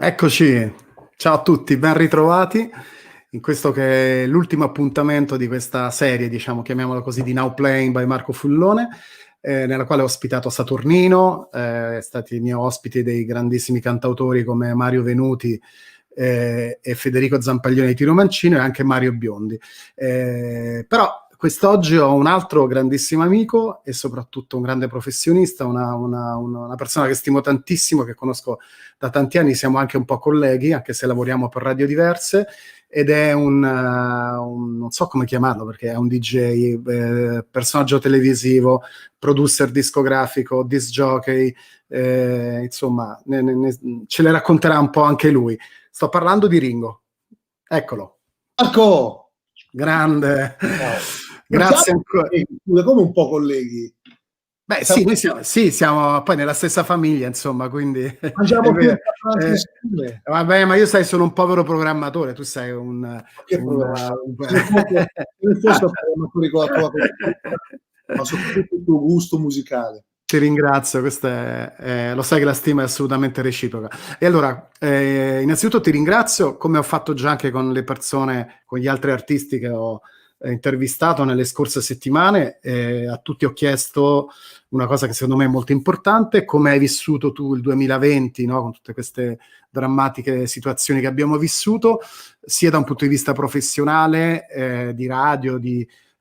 Eccoci, ciao a tutti, ben ritrovati in questo che è l'ultimo appuntamento di questa serie, diciamo, chiamiamola così, di Now Playing by Marco Fullone, nella quale ho ospitato Saturnino, stati miei ospiti dei grandissimi cantautori come Mario Venuti e Federico Zampaglione di Tiro Mancino e anche Mario Biondi. Però quest'oggi ho un altro grandissimo amico e soprattutto un grande professionista, una persona che stimo tantissimo, che conosco da tanti anni, siamo anche un po' colleghi, anche se lavoriamo per radio diverse, ed è non so come chiamarlo, perché è un DJ, personaggio televisivo, producer discografico, disc jockey, insomma, ce le racconterà un po' anche lui. Sto parlando di Ringo. Eccolo. Marco! Grande. Ciao. Grazie ancora. Come un po' colleghi. Beh, sì, noi siamo poi nella stessa famiglia, insomma, quindi Mangiamo insieme. vabbè, ma io sono un povero programmatore, tu sei un programmatori con la tua ma soprattutto il tuo gusto musicale. Ti ringrazio, questo lo sai che la stima è assolutamente reciproca. E allora, innanzitutto ti ringrazio, come ho fatto già anche con le persone, con gli altri artisti che ho intervistato nelle scorse settimane, a tutti ho chiesto una cosa che secondo me è molto importante: come hai vissuto tu il 2020, no? Con tutte queste drammatiche situazioni che abbiamo vissuto, sia da un punto di vista professionale, di radio,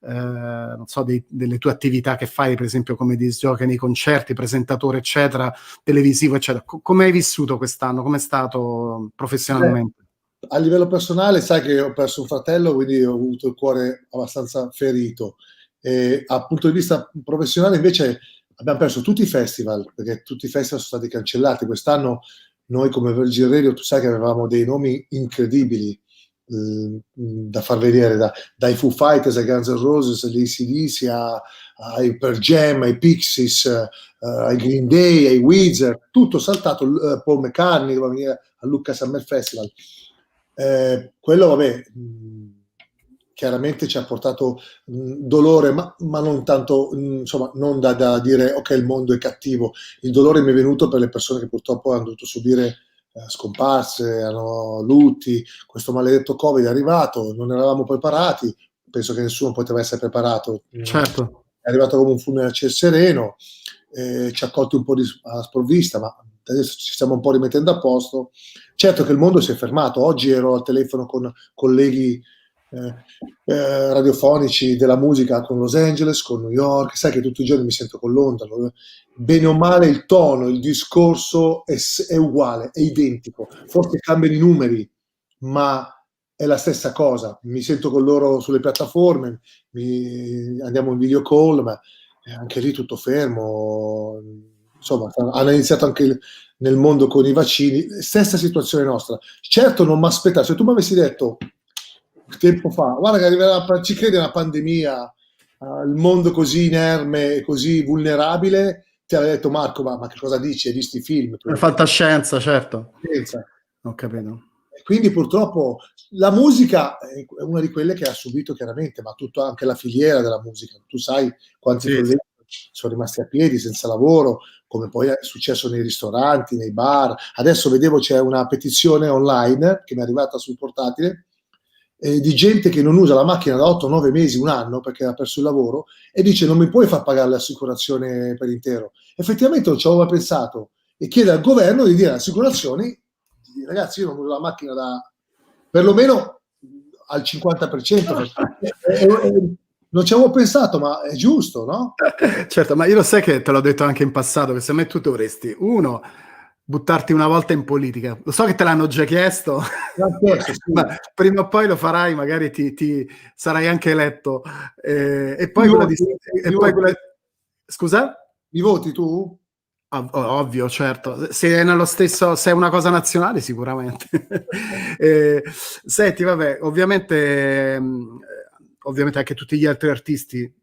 non so, delle tue attività che fai, per esempio come disc jockey nei concerti, presentatore eccetera, televisivo eccetera. Come hai vissuto quest'anno? Come è stato professionalmente? A livello personale, sai che ho perso un fratello, quindi ho avuto il cuore abbastanza ferito. E dal punto di vista professionale invece abbiamo perso tutti i festival, perché tutti i festival sono stati cancellati. Quest'anno noi come Virgin Radio, tu sai che avevamo dei nomi incredibili da far vedere, dai Foo Fighters ai Guns N' Roses, agli AC/DC, ai Pearl Jam, ai Pixies, ai Green Day, ai Weezer, tutto saltato. Paul McCartney che va a venire al Lucca Summer Festival. Quello vabbè, chiaramente ci ha portato dolore, ma non tanto, insomma, non da dire ok, il mondo è cattivo. Il dolore mi è venuto per le persone che purtroppo hanno dovuto subire scomparse, hanno lutti. Questo maledetto Covid è arrivato, non eravamo preparati, penso che nessuno poteva essere preparato. Certo. È arrivato come un fulmine a ciel sereno, ci ha colti un po' a sprovvista, ma adesso ci stiamo un po' rimettendo a posto. Certo che il mondo si è fermato. Oggi ero al telefono con colleghi radiofonici della musica con Los Angeles, con New York. Sai che tutti i giorni mi sento con Londra. Bene o male il tono, il discorso è uguale, è identico. Forse cambiano i numeri, ma è la stessa cosa. Mi sento con loro sulle piattaforme, andiamo in video call, ma anche lì tutto fermo. Insomma, hanno iniziato anche nel mondo con i vaccini, stessa situazione nostra. Certo non mi aspettavo, se tu mi avessi detto tempo fa, guarda che arriverà, ci crede una pandemia, il mondo così inerme e così vulnerabile, ti avrei detto Marco, ma che cosa dici? Hai visto i film? La fantascienza, certo. Ho capito. E quindi purtroppo la musica è una di quelle che ha subito chiaramente, ma tutto anche la filiera della musica. Tu sai quanti colleghi sono rimasti a piedi senza lavoro, come poi è successo nei ristoranti, nei bar. Adesso vedevo c'è una petizione online che mi è arrivata sul portatile di gente che non usa la macchina da 8-9 mesi, un anno, perché ha perso il lavoro, e dice non mi puoi far pagare l'assicurazione per intero. Effettivamente non ci avevo mai pensato, e chiede al governo di dire alle assicurazioni, ragazzi, io non uso la macchina da perlomeno al 50%. Non ci avevo pensato, ma è giusto, no? Certo, ma io lo sai che te l'ho detto anche in passato, che se me tu dovresti, uno, buttarti una volta in politica. Lo so che te l'hanno già chiesto, ma prima o poi lo farai, magari ti sarai anche eletto. E poi Scusa? Mi voti tu? Ovvio, certo. Se è nello stesso, se è una cosa nazionale, sicuramente. Senti, vabbè, ovviamente anche tutti gli altri artisti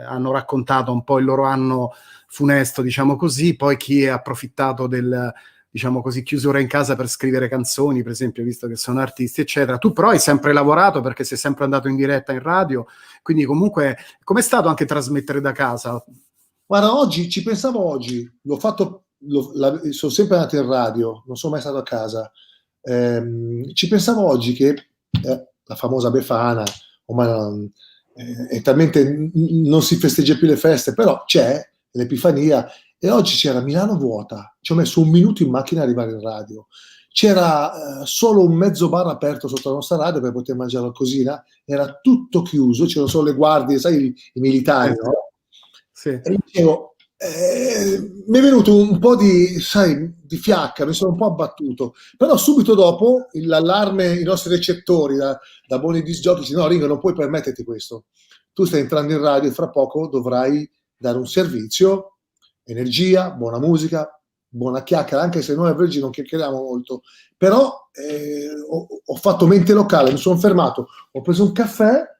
hanno raccontato un po' il loro anno funesto, diciamo così, poi chi ha approfittato del, diciamo così, chiusura in casa per scrivere canzoni, per esempio, visto che sono artisti, eccetera. Tu però hai sempre lavorato perché sei sempre andato in diretta in radio, quindi comunque com'è stato anche trasmettere da casa? Guarda, oggi, ci pensavo oggi, l'ho fatto, sono sempre andato in radio, non sono mai stato a casa. Ci pensavo oggi che la famosa Befana ormai è talmente non si festeggia più le feste, però c'è l'Epifania, e oggi c'era Milano vuota, ci ho messo 1 minuto in macchina ad arrivare in radio, c'era solo un mezzo bar aperto sotto la nostra radio per poter mangiare qualcosina, era tutto chiuso, c'erano solo le guardie, sai, i militari, no? Sì. E dicevo, mi è venuto un po' di fiacca, mi sono un po' abbattuto, però subito dopo l'allarme, i nostri recettori da buoni disc jockey dicono: no, Ringo, non puoi permetterti questo, tu stai entrando in radio e fra poco dovrai dare un servizio, energia, buona musica, buona chiacchiera, anche se noi a Virgin non chiacchieriamo molto, però ho fatto mente locale, mi sono fermato, ho preso un caffè,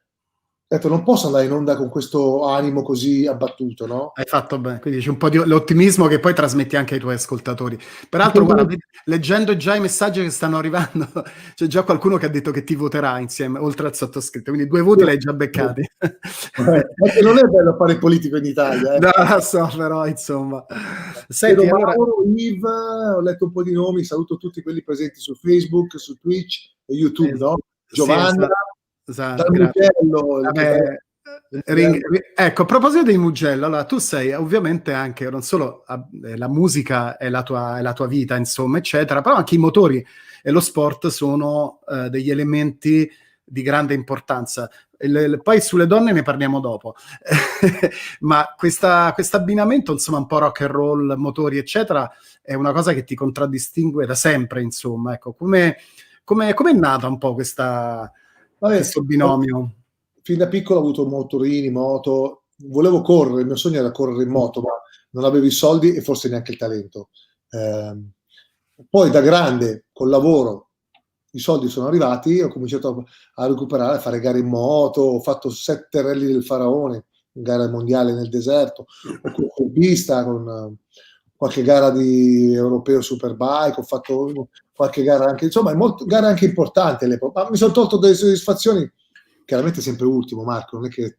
ho detto non posso andare in onda con questo animo così abbattuto, no? Hai fatto bene, quindi c'è un po' di l'ottimismo che poi trasmetti anche ai tuoi ascoltatori. Peraltro, guarda, leggendo già i messaggi che stanno arrivando, c'è già qualcuno che ha detto che ti voterà insieme, oltre al sottoscritto, quindi 2 voti l'hai già beccati. Perché non è bello fare politico in Italia. No, lo so, però insomma. Vedo Senti, allora... Mauro, Yves, ho letto un po' di nomi, saluto tutti quelli presenti su Facebook, su Twitch e YouTube, no? Sì, Giovanna, esatto, dal grazie. Mugello, il Vabbè, Mugello. ecco, a proposito dei Mugello, allora tu sei ovviamente anche, non solo la musica è la tua vita, insomma, eccetera, però anche i motori e lo sport sono degli elementi di grande importanza. Poi sulle donne ne parliamo dopo, ma questo abbinamento, insomma, un po' rock and roll, motori, eccetera, è una cosa che ti contraddistingue da sempre, insomma, ecco, come è nata un po' questo binomio? Fin da piccolo ho avuto motorini, moto, volevo correre, il mio sogno era correre in moto, ma non avevo i soldi e forse neanche il talento. Poi da grande, col lavoro, i soldi sono arrivati, ho cominciato a recuperare, a fare gare in moto, ho fatto 7 rally del Faraone, gara mondiale nel deserto, ho corso in pista con qualche gara di europeo superbike, ho fatto qualche gara anche, insomma, gare anche importanti all'epoca, ma mi sono tolto delle soddisfazioni, chiaramente sempre ultimo, Marco, non è che...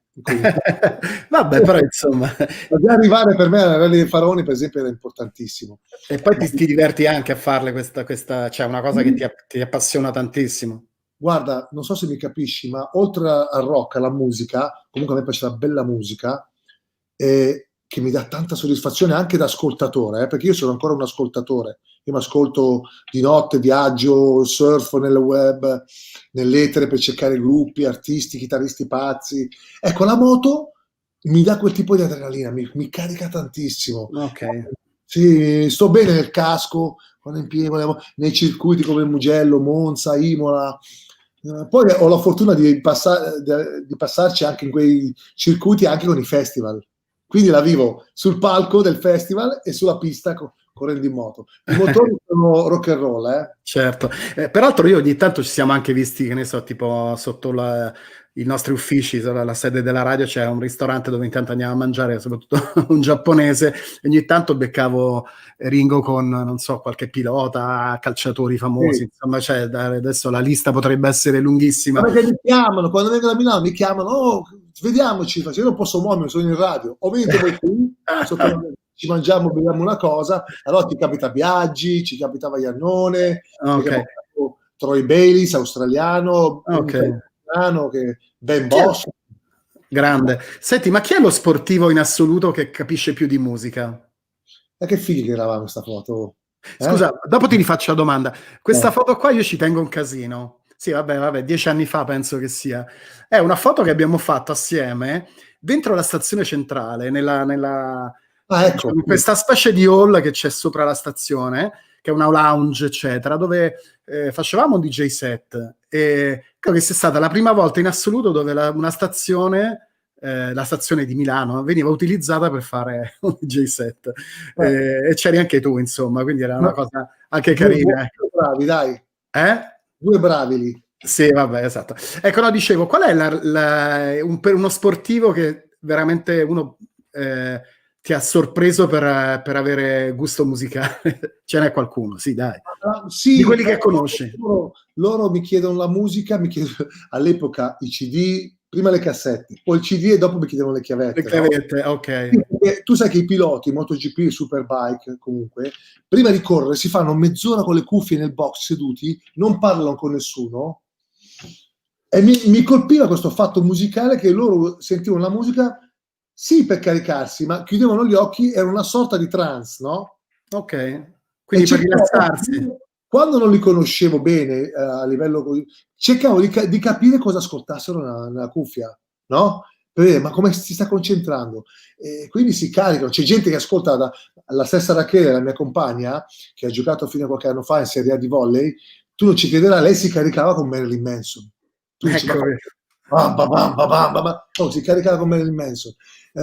Vabbè, però insomma... Già arrivare per me alla Rally dei Faraoni, per esempio, era importantissimo. E poi ti diverti anche a farle cioè una cosa che ti appassiona tantissimo. Guarda, non so se mi capisci, ma oltre al rock, alla musica, comunque a me piace la bella musica, che mi dà tanta soddisfazione anche da ascoltatore, perché io sono ancora un ascoltatore. Io mi ascolto di notte, viaggio, surfo nel web, nell'etere per cercare gruppi, artisti, chitarristi pazzi. Ecco, la moto mi dà quel tipo di adrenalina, mi carica tantissimo. Ok. Sì, sto bene nel casco, quando impiego nei circuiti come Mugello, Monza, Imola. Poi ho la fortuna di passarci anche in quei circuiti anche con i festival. Quindi la vivo sul palco del festival e sulla pista correndo in moto. I motori sono rock and roll, eh? Certo. Peraltro io ogni tanto ci siamo anche visti, che ne so, tipo sotto i nostri uffici, la sede della radio, c'era un ristorante dove intanto andiamo a mangiare, soprattutto un giapponese, e ogni tanto beccavo Ringo con, non so, qualche pilota, calciatori famosi, Sì. insomma, cioè, adesso la lista potrebbe essere lunghissima. Ma perché mi chiamano, quando vengono a Milano mi chiamano, oh, vediamoci, io non posso muovermi, sono in radio, o venite voi qui, ci mangiamo, beviamo una cosa, allora ti capita Biaggi, ci capitava Iannone, ci capitava Troy Bayliss, australiano, italiano, Ben Bosch. Grande. Senti, ma chi è lo sportivo in assoluto che capisce più di musica? Ma che fighi che eravamo questa foto. Scusa, dopo ti rifaccio la domanda. Questa foto qua io ci tengo un casino. Sì, vabbè, 10 anni fa penso che sia. È una foto che abbiamo fatto assieme dentro la stazione centrale, ecco. in questa specie di hall che c'è sopra la stazione, che è una lounge, eccetera, dove facevamo un DJ set. E credo che sia stata la prima volta in assoluto dove una stazione... la stazione di Milano veniva utilizzata per fare un DJ set e c'eri anche tu, insomma, quindi era una cosa anche carina. Due bravi, dai. 2 bravi lì. Sì, vabbè, esatto. Ecco, no, dicevo, qual è per uno sportivo che veramente uno ti ha sorpreso per avere gusto musicale? Ce n'è qualcuno? Sì, dai. Sì, di quelli che conosci. Loro mi chiedono la musica, all'epoca i CD prima le cassette, poi il CD e dopo mi chiedevano le chiavette. Le chiavette, no? Ok. E tu sai che i piloti, MotoGP, Superbike, comunque, prima di correre si fanno mezz'ora con le cuffie nel box seduti, non parlano con nessuno, e mi colpiva questo fatto musicale che loro sentivano la musica, sì, per caricarsi, ma chiudevano gli occhi, era una sorta di trance, no? Ok, quindi per rilassarsi. Quando non li conoscevo bene a livello così, cercavo di capire cosa ascoltassero nella cuffia, no? Per vedere, ma come si sta concentrando? E quindi si caricano. C'è gente che ascolta la stessa Rachele, la mia compagna, che ha giocato fino a qualche anno fa in Serie A di volley. Tu non ci crederai, lei si caricava con Marilyn Manson. Tu dici, Ecco. no, si caricava con Marilyn Manson.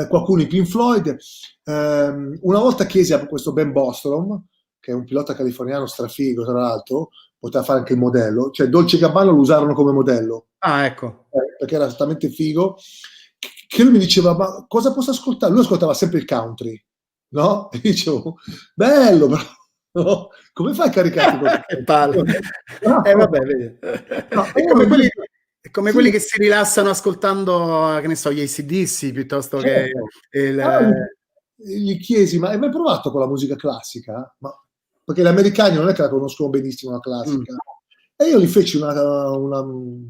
Qualcuno i Pink Floyd. Una volta chiesi a questo Ben Bostrom, che è un pilota californiano strafigo, tra l'altro, poteva fare anche il modello, cioè Dolce & Gabbana lo usarono come modello. Ah, ecco. Perché era talmente figo, che lui mi diceva, ma cosa posso ascoltare? Lui ascoltava sempre il country, no? E dicevo, bello, però, no? Come fai a caricarti? Che palle. No. Vabbè, vedi. No, È come quelli che si rilassano ascoltando, che ne so, gli AC/DC piuttosto che gli chiesi, ma hai mai provato con la musica classica? Perché gli americani non è che la conoscono benissimo la classica. E io gli feci un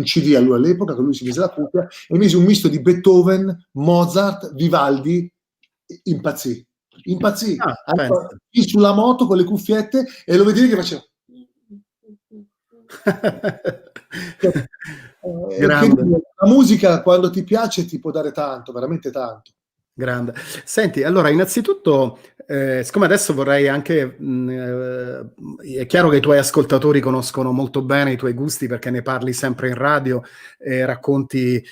CD a lui all'epoca, che lui si mise la cuffia, e mise un misto di Beethoven, Mozart, Vivaldi, impazzì. Sulla moto con le cuffiette, e lo vedevi che faceva... La musica, quando ti piace, ti può dare tanto, veramente tanto. Grande. Senti, allora, innanzitutto, siccome adesso vorrei anche, è chiaro che i tuoi ascoltatori conoscono molto bene i tuoi gusti perché ne parli sempre in radio e racconti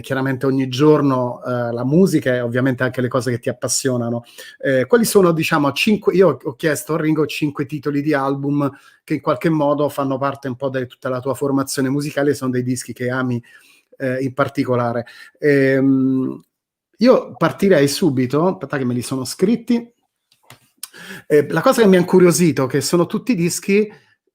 chiaramente ogni giorno la musica e ovviamente anche le cose che ti appassionano. Quali sono, diciamo, io ho chiesto a Ringo 5 titoli di album che in qualche modo fanno parte un po' di tutta la tua formazione musicale, sono dei dischi che ami in particolare. Io partirei subito, aspetta che me li sono scritti. La cosa che mi ha incuriosito che sono tutti dischi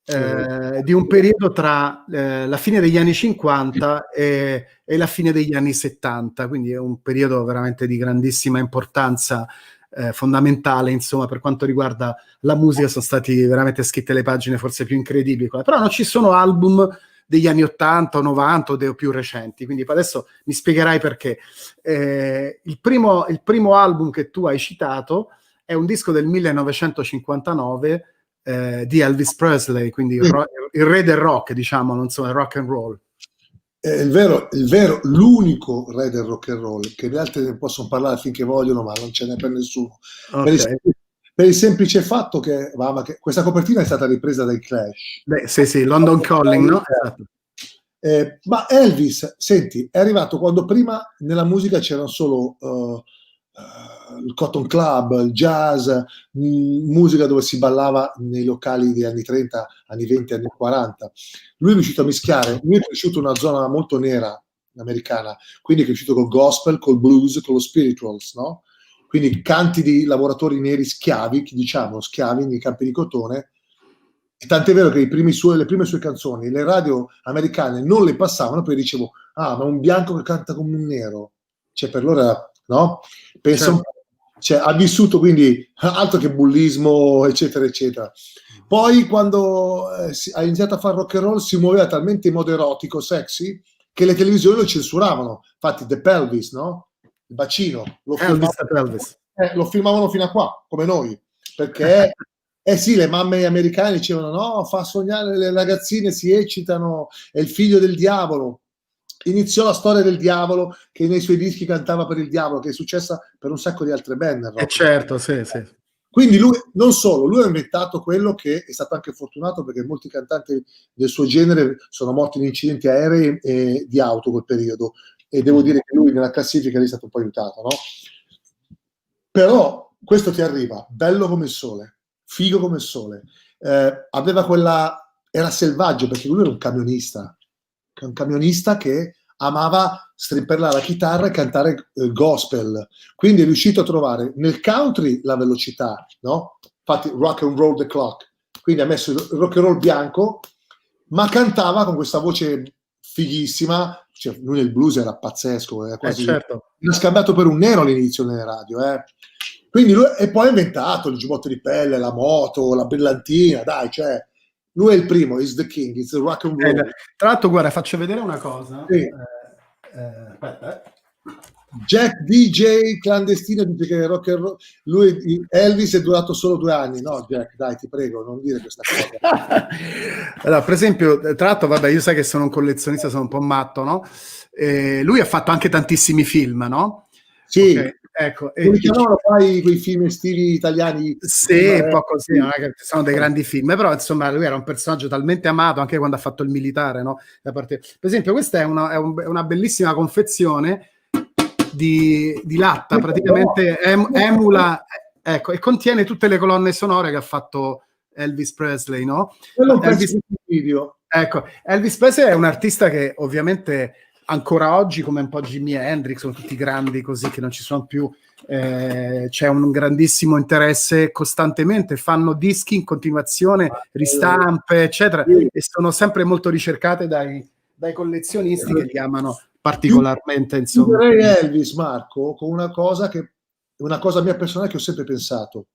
di un periodo tra la fine degli anni 50 e la fine degli anni 70, quindi è un periodo veramente di grandissima importanza, fondamentale, insomma, per quanto riguarda la musica. Sono stati veramente scritte le pagine forse più incredibili, però non ci sono album degli anni 80 o 90 o dei più recenti, quindi adesso mi spiegherai perché. Il primo album che tu hai citato è un disco del 1959 di Elvis Presley, quindi il re del rock, diciamo, non so, il rock and roll. L'unico re del rock and roll, che gli altri ne possono parlare finché vogliono, ma non ce n'è per nessuno. Okay. Per il semplice fatto che questa copertina è stata ripresa dai Clash. Sì, London Calling, no? Esatto. Ma Elvis, senti, è arrivato quando prima nella musica c'erano solo il Cotton Club, il jazz, musica dove si ballava nei locali degli anni 30, anni 20, anni 40. Lui è riuscito a mischiare, lui è cresciuto in una zona molto nera americana, quindi è cresciuto col gospel, col blues, con lo spirituals, no? Quindi canti di lavoratori neri schiavi, diciamo schiavi nei campi di cotone. E tant'è vero che le prime sue canzoni, le radio americane non le passavano, perché dicevo, ma un bianco che canta come un nero. Cioè, per loro era, no? Penso, cioè, ha vissuto quindi altro che bullismo, eccetera, eccetera. Poi, quando ha iniziato a fare rock and roll, si muoveva talmente in modo erotico, sexy, che le televisioni lo censuravano. Infatti, The Pelvis, no? Il bacino. Lo filmavano fino a qua, come noi. Perché... sì, le mamme americane dicevano no, fa sognare, le ragazzine si eccitano, è il figlio del diavolo. Iniziò la storia del diavolo, che nei suoi dischi cantava per il diavolo, che è successa per un sacco di altre band. Certo, sì. Quindi lui, non solo, lui ha inventato quello che è stato anche fortunato, perché molti cantanti del suo genere sono morti in incidenti aerei e di auto quel periodo, e devo dire che lui nella classifica è stato un po' aiutato, no? Però questo ti arriva, bello come il sole, figo come il sole, era selvaggio, perché lui era un camionista che amava strimpellare la chitarra e cantare gospel, quindi è riuscito a trovare nel country la velocità, no? Infatti rock and roll the clock, quindi ha messo il rock and roll bianco, ma cantava con questa voce fighissima, cioè, lui nel blues era pazzesco, era quasi certo. era scambiato per un nero all'inizio nelle radio, Quindi lui, e poi ha inventato il giubbotto di pelle, la moto, la brillantina, dai, cioè lui è il primo, is the king, it's the rock and roll. Tra l'altro, guarda, faccio vedere una cosa. Sì. Aspetta. Jack DJ clandestino dice che rock and roll, Elvis è durato solo 2 anni. No, Jack, dai, ti prego, non dire questa cosa. Allora, per esempio, tra l'altro, vabbè, io sai che sono un collezionista, sono un po' matto, no? Lui ha fatto anche tantissimi film, no? Sì, okay, ecco. Come chiamavano poi quei film estivi italiani? Sì, un po' così, non è che sono dei grandi film, però insomma lui era un personaggio talmente amato anche quando ha fatto il militare, no? Per esempio, questa è una bellissima confezione di latta, praticamente emula, ecco, e contiene tutte le colonne sonore che ha fatto Elvis Presley, no? Quello è un pezzo di video. Ecco, Elvis Presley è un artista che ovviamente ancora oggi, come un po' Jimi Hendrix, sono tutti grandi così che non ci sono più, c'è un grandissimo interesse costantemente, fanno dischi in continuazione, ristampe, eccetera, e sono sempre molto ricercate dai collezionisti che li amano particolarmente, insomma. Chiuderei Elvis, Marco, con una cosa mia personale che ho sempre pensato.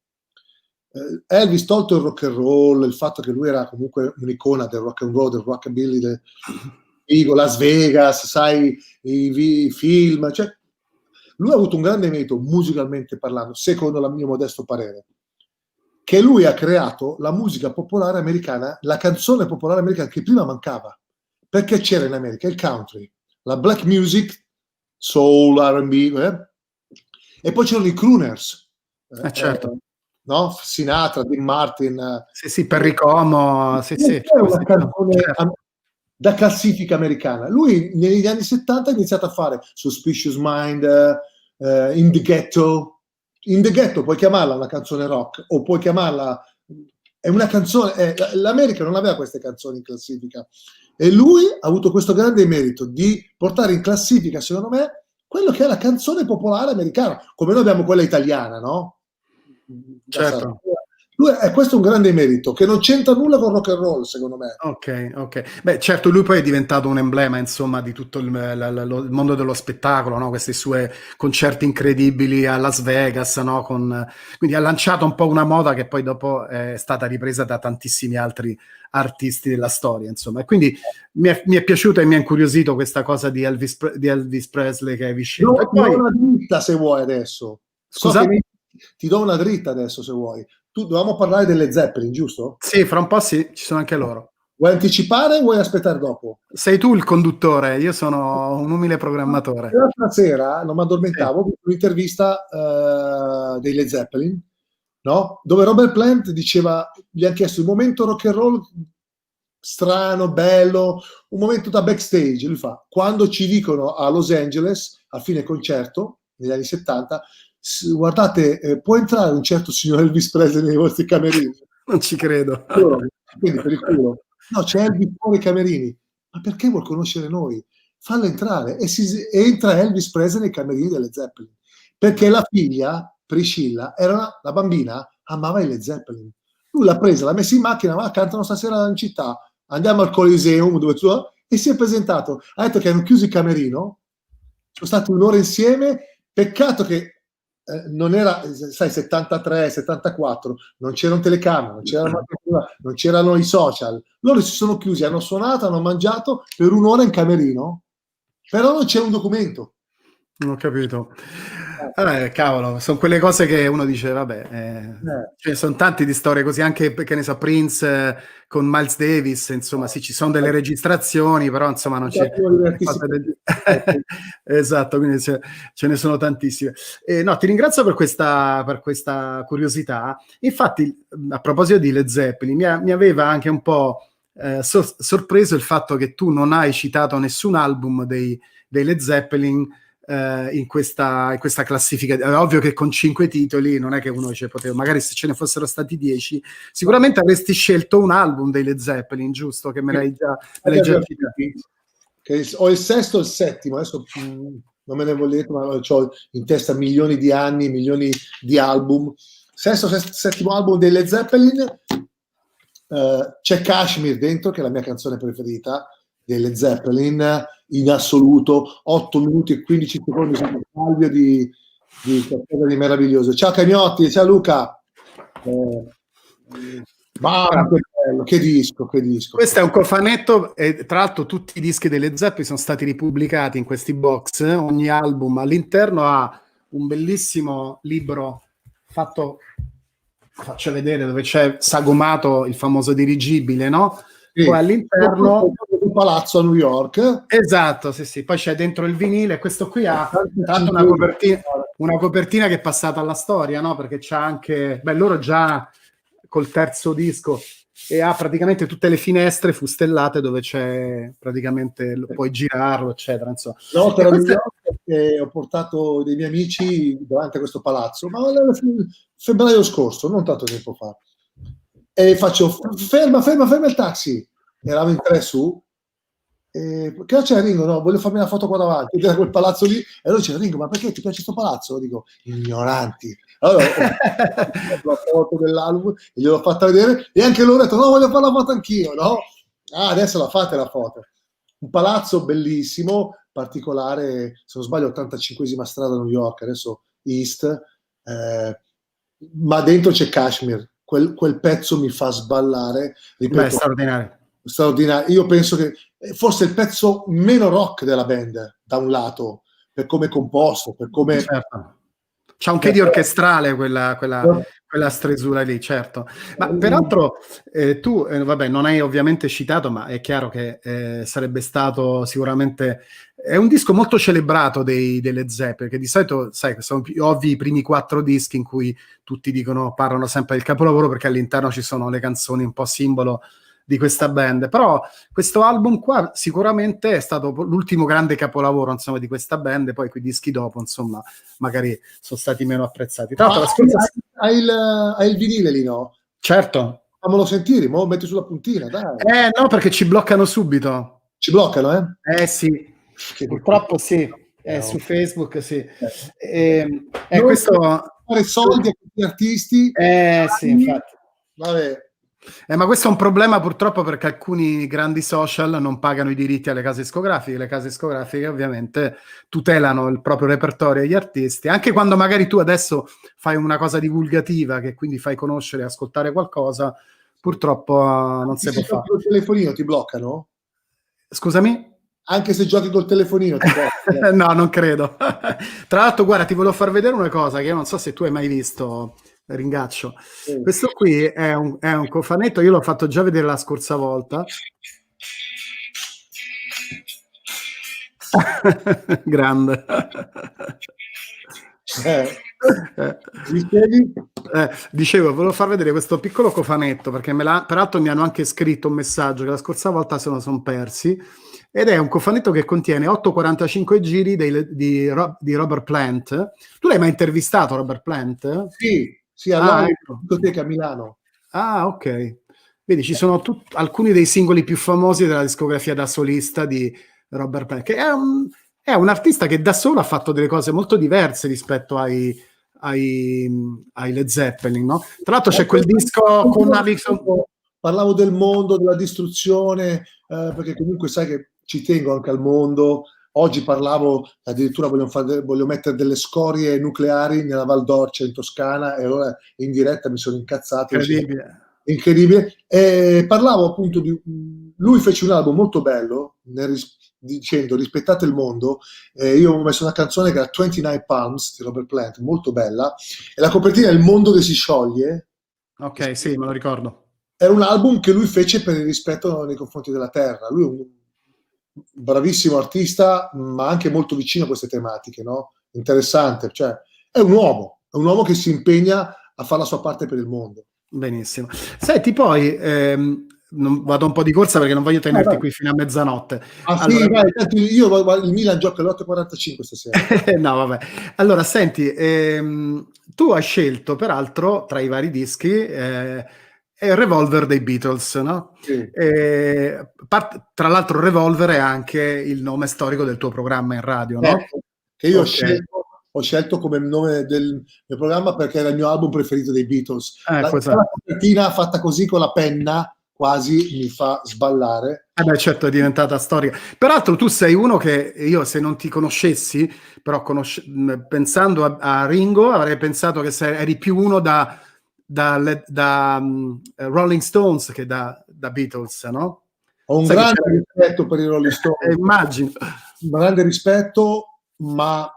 Elvis, tolto il rock and roll, il fatto che lui era comunque un'icona del rock and roll, del rockabilly, del Las Vegas, sai, i film, cioè, lui ha avuto un grande merito musicalmente parlando, secondo il mio modesto parere, che lui ha creato la musica popolare americana, la canzone popolare americana che prima mancava, perché c'era in America il country, la black music, soul, R&B, e poi c'erano i crooners, certo. no? Sinatra, Dean Martin, sì, Perry Como, sì. È una canzone da classifica americana. Lui negli anni 70 ha iniziato a fare Suspicious Mind, In the Ghetto. In the Ghetto puoi chiamarla una canzone rock o puoi chiamarla, è una canzone, l'America non aveva queste canzoni in classifica e lui ha avuto questo grande merito di portare in classifica, secondo me, quello che è la canzone popolare americana, come noi abbiamo quella italiana, no? Certo. Questo è un grande merito che non c'entra nulla con rock and roll, secondo me. Ok. Beh, certo, lui poi è diventato un emblema, insomma, di tutto il mondo dello spettacolo, no? Questi suoi concerti incredibili a Las Vegas, no? Quindi ha lanciato un po' una moda che poi dopo è stata ripresa da tantissimi altri artisti della storia, insomma. E quindi mi è piaciuta e mi ha incuriosito questa cosa di Elvis Presley che hai scelto. No, ti do una dritta se vuoi adesso. Scusa? Ti do una dritta adesso se vuoi. Dovevamo parlare delle Zeppelin, giusto? Sì, fra un po' sì, ci sono anche loro. Vuoi anticipare o vuoi aspettare dopo? Sei tu il conduttore, io sono un umile programmatore. L'altra sera non mi addormentavo, ho visto un'intervista dei Led Zeppelin, no? Dove Robert Plant diceva, gli hanno chiesto il momento rock and roll strano, bello, un momento da backstage. Lui fa, quando ci dicono a Los Angeles, a fine concerto, negli anni 70, guardate, può entrare un certo signor Elvis Presley nei vostri camerini? Non ci credo. Quindi per il culo. No, c'è Elvis fuori i camerini. Ma perché vuol conoscere noi? Fallo entrare. E entra Elvis Presley nei camerini delle Zeppelin. Perché la figlia, Priscilla, la bambina, amava i Led Zeppelin. Lui l'ha presa, l'ha messa in macchina, ma cantano stasera in città. Andiamo al Coliseum, e si è presentato. Ha detto che hanno chiuso il camerino, sono stati un'ora insieme. Peccato che non era, sai, 73, 74, non c'erano telecamere, non c'erano i social. Loro si sono chiusi, hanno suonato, hanno mangiato per un'ora in camerino, però non c'è un documento. Non ho capito. Cavolo, sono quelle cose che uno dice, vabbè, ce ne sono tanti di storie così, anche, che ne so, Prince con Miles Davis, insomma, sì, ci sono delle registrazioni, però insomma non c'è... Esatto, quindi ce ne sono tantissime. No, ti ringrazio per questa curiosità. Infatti, a proposito di Led Zeppelin, mi aveva anche un po' sorpreso il fatto che tu non hai citato nessun album dei Led Zeppelin in questa classifica. È ovvio che con 5 titoli non è che uno poteva, magari se ce ne fossero stati 10 sicuramente avresti scelto un album dei Led Zeppelin, giusto? Che me l'hai già citato. Ho il sesto e il settimo, adesso non me ne volete, ma ho in testa milioni di anni, milioni di album. Sesto, settimo album dei Led Zeppelin, c'è Kashmir dentro, che è la mia canzone preferita, delle Zeppelin in assoluto, 8 minuti e 15 secondi sul taglio di qualcosa di meraviglioso. Ciao Cagnotti, ciao Luca. Mamma, che bello, che disco. Questo è un cofanetto e tra l'altro tutti i dischi delle Zeppelin sono stati ripubblicati in questi box, ogni album all'interno ha un bellissimo libro fatto, faccio vedere, dove c'è sagomato il famoso dirigibile, no? Sì. Poi all'interno un palazzo a New York. Esatto, sì. Poi c'è dentro il vinile, questo qui ha tra l'altro una copertina che è passata alla storia, no? Perché c'ha anche, loro già col terzo disco e ha praticamente tutte le finestre fustellate dove c'è praticamente, puoi girarlo, eccetera. Insomma. No, per New York ho portato dei miei amici davanti a questo palazzo, ma febbraio scorso, non tanto tempo fa. E faccio, ferma il taxi. Eravamo in 3 su. Che c'è Ringo? No, voglio farmi una foto qua davanti. C'era quel palazzo lì. E allora c'era Ringo, ma perché ti piace questo palazzo? Dico, ignoranti. Allora ho fatto la foto dell'album e gliel'ho fatta vedere e anche loro hanno detto, no, voglio fare la foto anch'io, no? Ah, adesso la fate la foto. Un palazzo bellissimo, particolare, se non sbaglio, 85esima strada a New York, adesso East, ma dentro c'è Kashmir. Quel pezzo mi fa sballare. Ripeto, beh, straordinario. Io penso che forse il pezzo meno rock della band, da un lato, per come è composto, per come... Certo. C'ha un che di orchestrale quella stresura lì, certo. Ma peraltro tu, vabbè, non hai ovviamente citato, ma è chiaro che sarebbe stato sicuramente... È un disco molto celebrato delle Zeppelin, che di solito, sai, sono più ovvi i primi 4 dischi in cui tutti parlano sempre del capolavoro perché all'interno ci sono le canzoni un po' simbolo di questa band, però questo album qua sicuramente è stato l'ultimo grande capolavoro, insomma, di questa band, e poi quei dischi dopo, insomma, magari sono stati meno apprezzati. Tra l'altro, hai il vinile lì, no? Certo. Fammelo sentire, mo lo metti sulla puntina, dai. No, perché ci bloccano subito. Ci bloccano, sì. Purtroppo sì. Su Facebook sì. Questo fare soldi a questi artisti. Sì, infatti. Vabbè. Ma questo è un problema purtroppo perché alcuni grandi social non pagano i diritti alle case discografiche. Le case discografiche ovviamente tutelano il proprio repertorio agli artisti, anche quando magari tu adesso fai una cosa divulgativa che quindi fai conoscere e ascoltare qualcosa, purtroppo non si può fare. Col telefonino ti bloccano? Scusami? Anche se giochi col telefonino ti bloccano? No, non credo. Tra l'altro, guarda, ti volevo far vedere una cosa che io non so se tu hai mai visto. Ringaccio. Questo qui è un cofanetto, io l'ho fatto già vedere la scorsa volta. Grande. Dicevo, volevo far vedere questo piccolo cofanetto perché peraltro mi hanno anche scritto un messaggio che la scorsa volta se lo sono persi, ed è un cofanetto che contiene 8,45 giri di Robert Plant. Tu l'hai mai intervistato, Robert Plant? Sì, allora discoteca a Milano. Ah, ok. Vedi, ci sono alcuni dei singoli più famosi della discografia da solista di Robert Plant, che è un artista che da solo ha fatto delle cose molto diverse rispetto ai Led Zeppelin, no? Tra l'altro c'è quel disco con Alison. Parlavo del mondo, della distruzione, perché comunque sai che ci tengo anche al mondo. Oggi parlavo, addirittura voglio mettere delle scorie nucleari nella Val d'Orcia in Toscana, e allora in diretta mi sono incazzato. Incredibile. E parlavo appunto lui fece un album molto bello, dicendo rispettate il mondo. Io ho messo una canzone che era 29 Palms di Robert Plant, molto bella, e la copertina è Il mondo che si scioglie. Ok, sì, me lo ricordo. Era un album che lui fece per il rispetto nei confronti della terra. Lui è un bravissimo artista, ma anche molto vicino a queste tematiche, no? Interessante, cioè è un uomo che si impegna a fare la sua parte per il mondo. Benissimo. Senti, poi vado un po' di corsa perché non voglio tenerti qui fino a mezzanotte. Allora, sì, vai, io il Milan gioca alle 8:45 stasera. No, vabbè. Allora, senti, tu hai scelto peraltro tra i vari dischi è il Revolver dei Beatles, no? Sì. Tra l'altro Revolver è anche il nome storico del tuo programma in radio, no? Che io ho scelto come nome del mio programma perché era il mio album preferito dei Beatles. La copertina fatta così con la penna quasi mi fa sballare. Beh, certo, è diventata storica. Peraltro tu sei uno che io, se non ti conoscessi, però pensando a Ringo, avrei pensato che eri più uno da Rolling Stones che da Beatles, no? Ho un Sai grande rispetto per i Rolling Stones. Immagino. Un grande rispetto, ma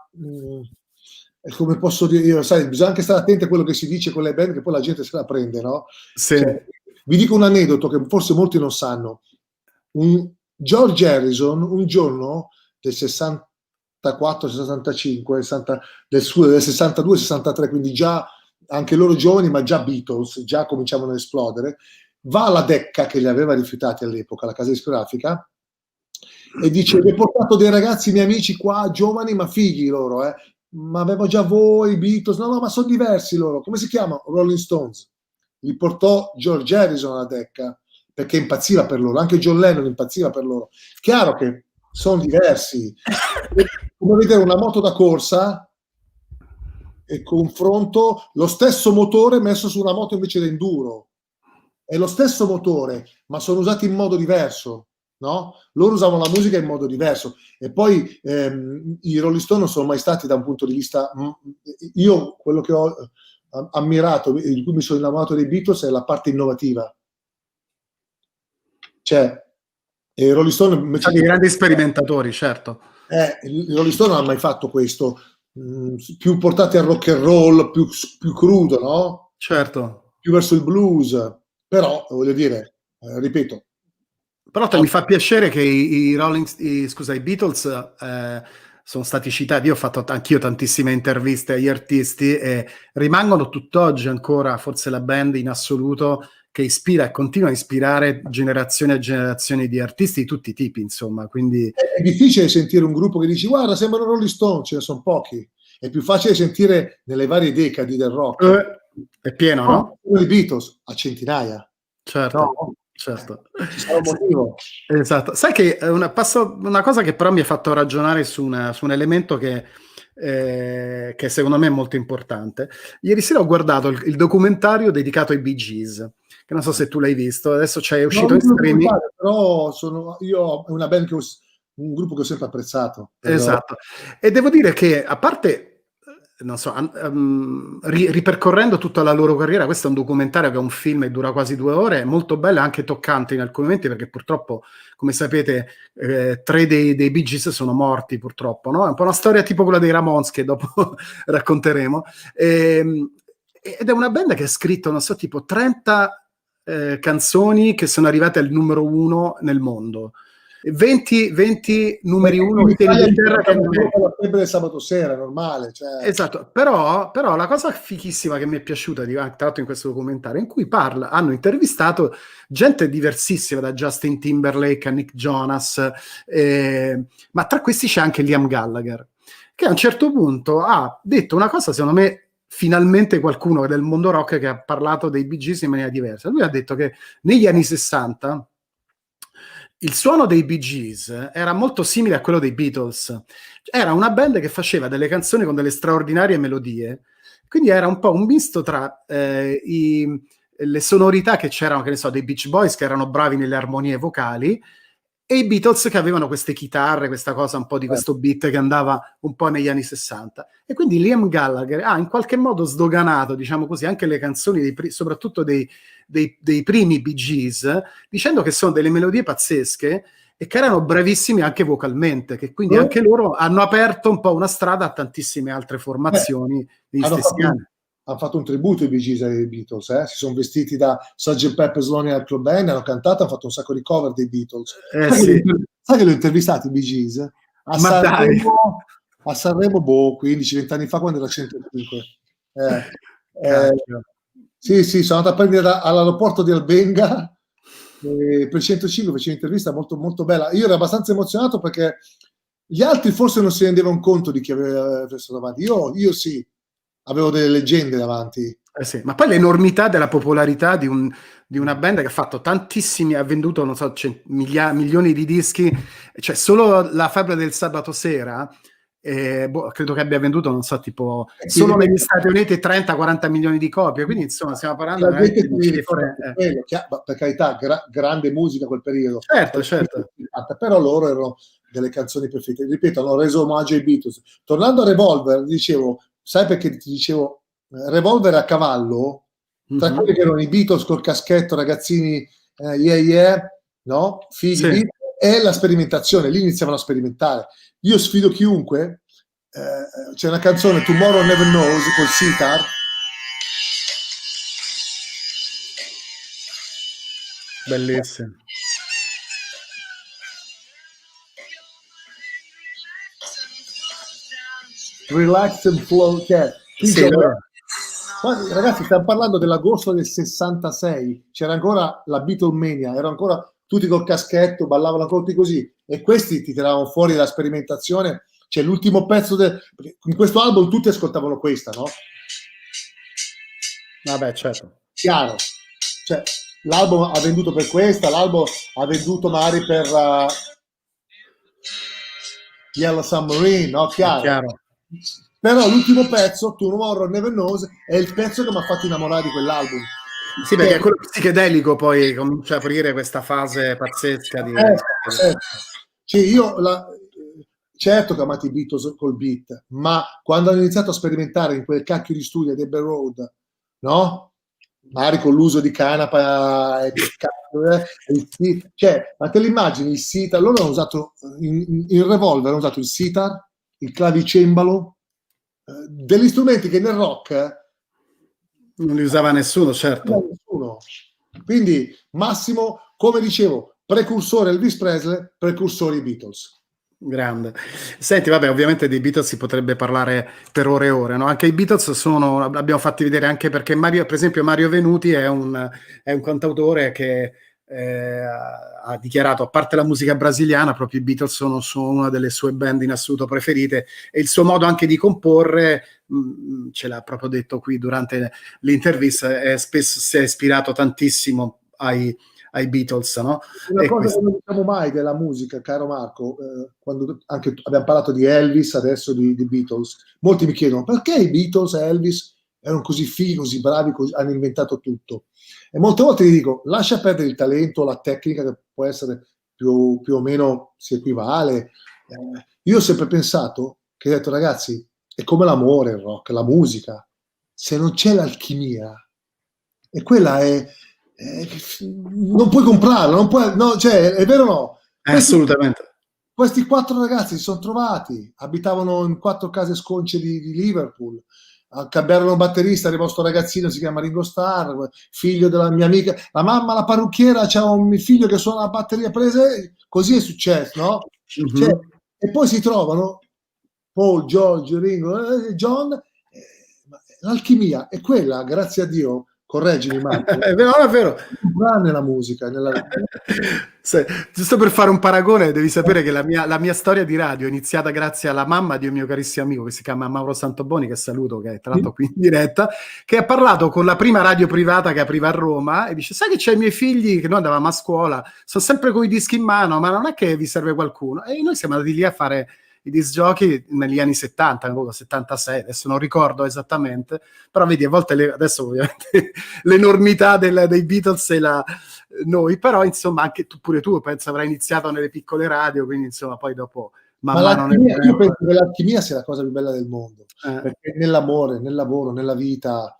come posso dire io, sai, bisogna anche stare attenti a quello che si dice con le band, che poi la gente se la prende, no? Sì. Cioè, vi dico un aneddoto che forse molti non sanno. George Harrison, un giorno del 64-65, del 62-63, quindi già anche loro giovani, ma già Beatles, già cominciavano ad esplodere, va alla Decca, che li aveva rifiutati all'epoca, la casa discografica, e dice: vi ho portato dei ragazzi miei amici qua, giovani ma fighi loro, ma avevo già voi, Beatles, no, ma sono diversi loro, come si chiamano? Rolling Stones. Li portò George Harrison alla Decca, perché impazziva per loro, anche John Lennon impazziva per loro. Chiaro che sono diversi, come vedere una moto da corsa e confronto lo stesso motore messo su una moto invece da enduro, è lo stesso motore ma sono usati in modo diverso, no? Loro usavano la musica in modo diverso, e poi i Rolling Stone non sono mai stati, da un punto di vista, io quello che ho ammirato, di cui mi sono innamorato dei Beatles, è la parte innovativa, cioè i Rolling Stone invece, dei grandi sperimentatori, certo. i Rolling Stone non hanno mai fatto questo, più portati al rock and roll, più crudo, no? Certo. Più verso il blues, però voglio dire, ripeto. Però mi fa piacere che i Beatles sono stati citati. Io ho fatto anch'io tantissime interviste agli artisti e rimangono tutt'oggi ancora forse la band in assoluto che ispira e continua a ispirare generazioni e generazioni di artisti di tutti i tipi, insomma. Quindi è difficile sentire un gruppo che dici guarda sembrano Rolling Stone, ce ne sono pochi. È più facile sentire nelle varie decadi del rock. È pieno, no? I Beatles a centinaia. Certo. No? Certo. Ci sarà un motivo. Esatto. Sai che una cosa che però mi ha fatto ragionare su un elemento che secondo me è molto importante. Ieri sera ho guardato il documentario dedicato ai Bee Gees, che non so se tu l'hai visto, adesso c'è uscito in streaming. Però io è una band un gruppo che ho sempre apprezzato. Esatto. E devo dire che, a parte non so, ripercorrendo tutta la loro carriera, questo è un documentario che è un film e dura quasi 2 ore, è molto bello e anche toccante in alcuni momenti, perché purtroppo, come sapete, 3 dei Bee Gees sono morti purtroppo, no? È un po' una storia tipo quella dei Ramones che dopo racconteremo, ed è una band che ha scritto, non so, tipo 30 canzoni che sono arrivate al numero 1 nel mondo. 20 numeri 1 in Inghilterra, che non è la febbre del sabato sera, normale, cioè. Esatto, però la cosa fichissima che mi è piaciuta tra l'altro in questo documentario, in cui hanno intervistato gente diversissima, da Justin Timberlake a Nick Jonas, ma tra questi c'è anche Liam Gallagher, che a un certo punto ha detto una cosa, secondo me finalmente qualcuno del mondo rock che ha parlato dei Bee Gees in maniera diversa. Lui ha detto che negli anni 60 il suono dei Bee Gees era molto simile a quello dei Beatles. Era una band che faceva delle canzoni con delle straordinarie melodie, quindi era un po' un misto tra le sonorità che c'erano, che ne so, dei Beach Boys, che erano bravi nelle armonie vocali, e i Beatles che avevano queste chitarre, questa cosa un po' di questo beat che andava un po' negli anni 60. E quindi Liam Gallagher ha in qualche modo sdoganato, diciamo così, anche le canzoni soprattutto dei primi Bee Gees, dicendo che sono delle melodie pazzesche e che erano bravissimi anche vocalmente, che quindi anche loro hanno aperto un po' una strada a tantissime altre formazioni negli stessi anni. Hanno fatto un tributo ai Bee Gees, ai Beatles, si sono vestiti da Sgt. Pepper's Lonely Hearts Club Band, hanno cantato, hanno fatto un sacco di cover dei Beatles. Sì. Sai che li ho intervistati i Bee Gees? A Sanremo 15-20 anni fa, quando era 105. Sì, sono andato a prendere all'aeroporto di Albenga, per 105 fece un'intervista molto, molto bella. Io ero abbastanza emozionato perché gli altri forse non si rendevano conto di chi aveva messo davanti. Io sì, avevo delle leggende davanti. Sì. Ma poi l'enormità della popolarità di una band che ha fatto tantissimi, ha venduto, non so, milioni di dischi, cioè solo La febbre del sabato sera credo che abbia venduto, non so, tipo solo negli Stati Uniti 30-40 milioni di copie, quindi insomma stiamo parlando veramente di cifre. Per carità, grande musica quel periodo. Certo. Però loro erano delle canzoni perfette. Ripeto, hanno reso omaggio ai Beatles. Tornando a Revolver, dicevo, sai perché ti dicevo, Revolver a cavallo, tra quelli che erano i Beatles col caschetto, ragazzini, no? Fighi, sì. E la sperimentazione, lì iniziavano a sperimentare. Io sfido chiunque, c'è una canzone, Tomorrow Never Knows, col sitar. Bellissimo. Relax and Flow Cat. Sì, ragazzi, stiamo parlando dell'agosto del 66, c'era ancora la Beatlemania, erano ancora tutti col caschetto, ballavano ancora tutti così, e questi ti tiravano fuori la sperimentazione. C'è l'ultimo pezzo in questo album tutti ascoltavano questa, no? Vabbè, certo. Chiaro. Cioè, l'album ha venduto per questa, l'album ha venduto magari per Yellow Submarine, no? Chiaro. Però l'ultimo pezzo, Tomorrow Never Knows, è il pezzo che mi ha fatto innamorare di quell'album. Sì, perché è quello psichedelico, poi comincia a aprire questa fase pazzesca di... Sì, certo che ho amato i Beatles col beat, ma quando hanno iniziato a sperimentare in quel cacchio di studio ad Abbey Road, no? Magari con l'uso di canapa cioè, ma te l'immagini il sitar? Loro hanno usato in Revolver, hanno usato il sitar, il clavicembalo, degli strumenti che nel rock non li usava nessuno, certo. Quindi Massimo, come dicevo, precursore Elvis Presley, precursori Beatles. Grande. Senti, vabbè, ovviamente dei Beatles si potrebbe parlare per ore e ore, no? Anche i Beatles abbiamo fatti vedere anche perché per esempio Mario Venuti è un cantautore che ha dichiarato, a parte la musica brasiliana, proprio i Beatles sono una delle sue band in assoluto preferite, e il suo modo anche di comporre, ce l'ha proprio detto qui durante l'intervista, spesso si è ispirato tantissimo ai Beatles, no? Una cosa che non diciamo mai della musica, caro Marco, quando anche abbiamo parlato di Elvis, adesso di Beatles, molti mi chiedono perché i Beatles e Elvis erano così fighi, così bravi, hanno inventato tutto. E molte volte gli dico, lascia perdere il talento, la tecnica, che può essere più o meno si equivale. Io ho sempre pensato, che ho detto, ragazzi, è come l'amore, il rock, la musica. Se non c'è l'alchimia, e quella non puoi comprarla, non puoi, no, cioè, è vero o no? Assolutamente. Questi 4 ragazzi si sono trovati, abitavano in 4 case sconce di Liverpool, cambiarono batterista, arrivò sto ragazzino, si chiama Ringo Starr, figlio della mia amica, la mamma, la parrucchiera, c'è un figlio che suona la batteria prese, così è successo, no? Mm-hmm. Cioè, e poi si trovano Paul, George, Ringo, John, l'alchimia è quella, grazie a Dio. Correggimi, Marco. È vero. Nella musica. Giusto per fare un paragone, devi sapere che la mia storia di radio è iniziata grazie alla mamma di un mio carissimo amico che si chiama Mauro Santoboni, che saluto, che è tra l'altro qui in diretta, che ha parlato con la prima radio privata che apriva a Roma e dice: sai che c'è i miei figli, che noi andavamo a scuola, sono sempre con i dischi in mano, ma non è che vi serve qualcuno? E noi siamo andati lì a fare i disc jockey negli anni 70, 76, adesso non ricordo esattamente, però vedi, a volte adesso ovviamente l'enormità dei Beatles e noi, però insomma anche pure tu penso avrai iniziato nelle piccole radio, quindi insomma poi dopo man mano io penso che l'alchimia sia la cosa più bella del mondo, perché nell'amore, nel lavoro, nella vita,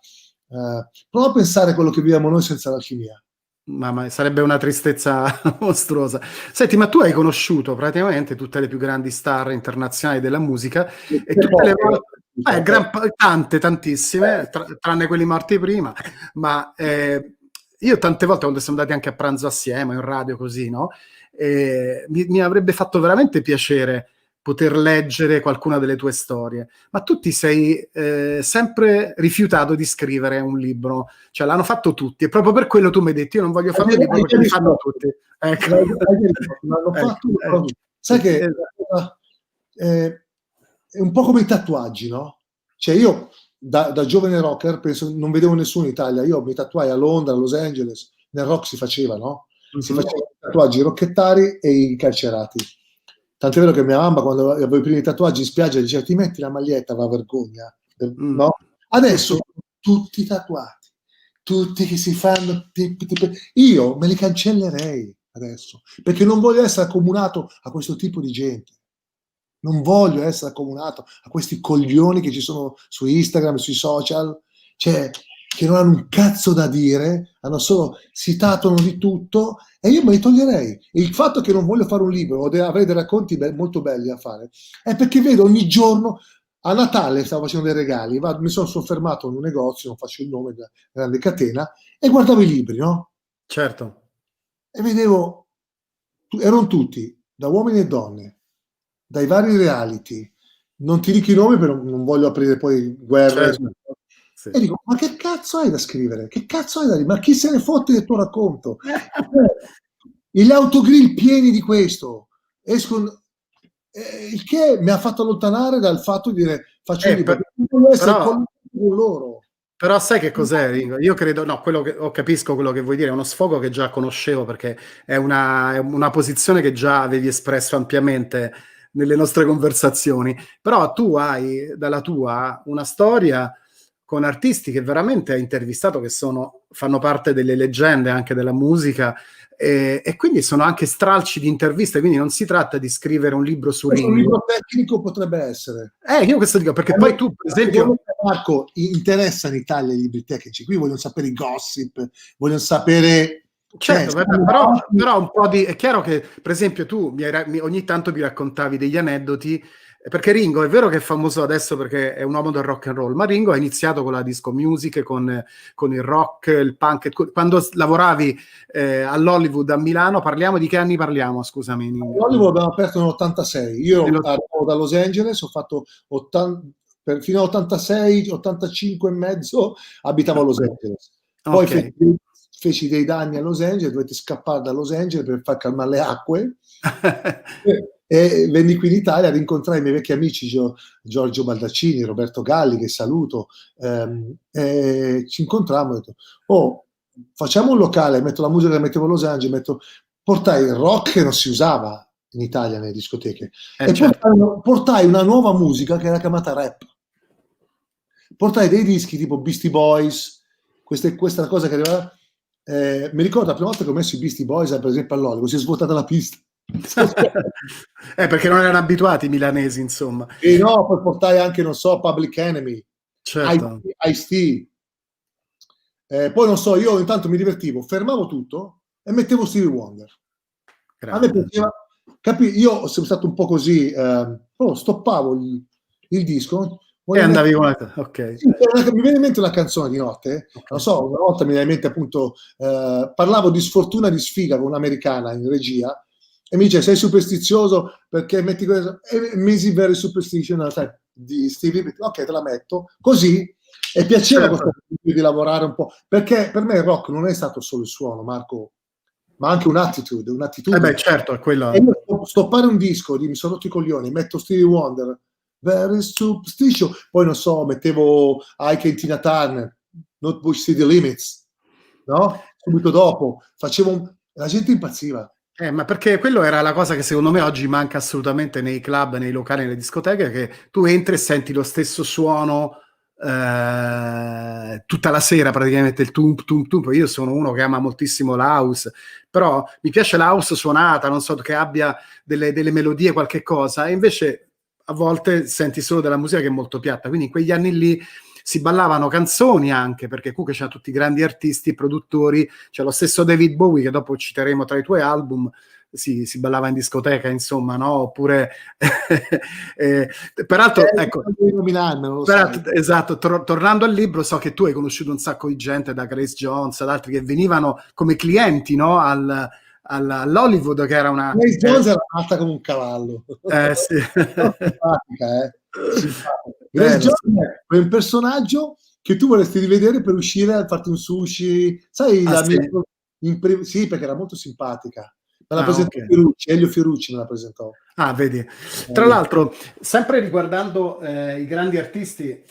prova a pensare a quello che viviamo noi senza l'alchimia. Ma sarebbe una tristezza mostruosa. Senti, ma tu hai conosciuto praticamente tutte le più grandi star internazionali della musica e tutte le volte, tantissime, tranne quelli morti prima, ma io tante volte quando siamo andati anche a pranzo assieme in radio così, no? Mi avrebbe fatto veramente piacere poter leggere qualcuna delle tue storie, ma tu ti sei sempre rifiutato di scrivere un libro, cioè l'hanno fatto tutti e proprio per quello tu mi hai detto io non voglio fare un libro perché li fanno tutti. Ecco. L'hanno fatto, sai che è un po' come i tatuaggi, no? Cioè io da giovane rocker penso non vedevo nessuno in Italia, io mi tatuai a Londra, a Los Angeles, nel rock si faceva, no? Si facevano i tatuaggi rocchettari e i carcerati. Tant'è vero che mia mamma, quando avevo i primi tatuaggi in spiaggia, diceva ti metti la maglietta, va vergogna. No? Adesso tutti tatuati, tutti che si fanno... Io me li cancellerei adesso, perché non voglio essere accomunato a questo tipo di gente. Non voglio essere accomunato a questi coglioni che ci sono su Instagram, sui social, cioè che non hanno un cazzo da dire, si tatuano di tutto, e io me li toglierei. E il fatto che non voglio fare un libro o avrei dei racconti molto belli da fare è perché vedo ogni giorno. A Natale stavo facendo dei regali, mi sono soffermato in un negozio, non faccio il nome, della grande catena, e guardavo i libri, no? Certo. E vedevo, erano tutti, da uomini e donne, dai vari reality, non ti dico i nomi, però non voglio aprire poi guerre. Certo. Sì. E dico, ma che cazzo hai da scrivere? Che cazzo hai da dire? Ma chi se ne fotte del tuo racconto? Gli autogrill pieni di questo escono, il che mi ha fatto allontanare dal fatto di dire faccio un libro, non voglio essere con loro. Però sai che cos'è, Ringo? Io credo, no, capisco quello che vuoi dire, è uno sfogo che già conoscevo, perché è una posizione che già avevi espresso ampiamente nelle nostre conversazioni. Però tu hai dalla tua una storia con artisti che veramente hai intervistato, che fanno parte delle leggende anche della musica, e quindi sono anche stralci di interviste, quindi non si tratta di scrivere un libro su Ringo. Un libro tecnico potrebbe essere. Io questo dico, perché poi tu, per esempio... Marco, interessa in Italia i libri tecnici, qui vogliono sapere i gossip, vogliono sapere... Certo, però un po' di... È chiaro che, per esempio, tu ogni tanto mi raccontavi degli aneddoti, perché Ringo è vero che è famoso adesso perché è un uomo del rock and roll, ma Ringo ha iniziato con la disco music, con il rock, il punk. Quando lavoravi all'Hollywood a Milano, di che anni parliamo, scusami? L'Hollywood abbiamo aperto nell'86, io arrivo da Los Angeles, ho fatto fino all'86, 85 e mezzo abitavo a Los Angeles. Poi feci dei danni a Los Angeles, dovete scappare da Los Angeles per far calmare le acque. E venni qui in Italia ad incontrare i miei vecchi amici Giorgio Baldaccini, Roberto Galli, che saluto, ci incontrammo, ho detto, facciamo un locale, metto la musica che mettevo a Los Angeles, portai il rock che non si usava in Italia nelle discoteche, e certo. portai una nuova musica che era chiamata rap. Portai dei dischi tipo Beastie Boys, questa cosa che arrivava. Mi ricordo la prima volta che ho messo i Beastie Boys, per esempio all'Hollywood, si è svuotata la pista. Perché non erano abituati i milanesi, insomma. E no, poi portai anche, non so, Public Enemy, certo. Ice-T. Poi non so, io intanto mi divertivo, fermavo tutto e mettevo Stevie Wonder. Grande. A me piaceva, io sono stato un po' così, stoppavo il disco e andavi con ok. Sì, mi viene in mente una canzone di notte, non so, una volta mi viene in mente appunto, parlavo di sfortuna di sfiga con un'americana in regia e mi dice sei superstizioso perché metti questo, e misi very superstition di Stevie, ok, te la metto così, e piaceva questo di lavorare un po', perché per me il rock non è stato solo il suono, Marco, ma anche un'attitudine. Certo, è quello. E io stoppare un disco, mi sono rotto i coglioni, metto Stevie Wonder, very superstition, poi non so, mettevo Ike e Tina Turner, Not Push City Limits, no? Subito dopo la gente impazziva. Ma perché quello era la cosa che secondo me oggi manca assolutamente nei club, nei locali, nelle discoteche, che tu entri e senti lo stesso suono tutta la sera, praticamente il tump tump tump. Io sono uno che ama moltissimo la house, però mi piace la house suonata, non so, che abbia delle melodie, qualche cosa, e invece a volte senti solo della musica che è molto piatta. Quindi in quegli anni lì si ballavano canzoni anche, perché Cook c'ha tutti i grandi artisti, produttori, c'è lo stesso David Bowie che dopo citeremo tra i tuoi album, si ballava in discoteca, insomma, no? Oppure peraltro, ecco, esatto, tornando al libro, so che tu hai conosciuto un sacco di gente, da Grace Jones ad altri, che venivano come clienti, no? All'Hollywood, che era una... Grace Jones era fatta come un cavallo. Sì. Simpatica, Grace Jones è un personaggio che tu vorresti rivedere per uscire a farti un sushi, sai, sì, perché era molto simpatica. Me la presentò Elio Fiorucci me la presentò. Vedi. Tra l'altro, sempre riguardando i grandi artisti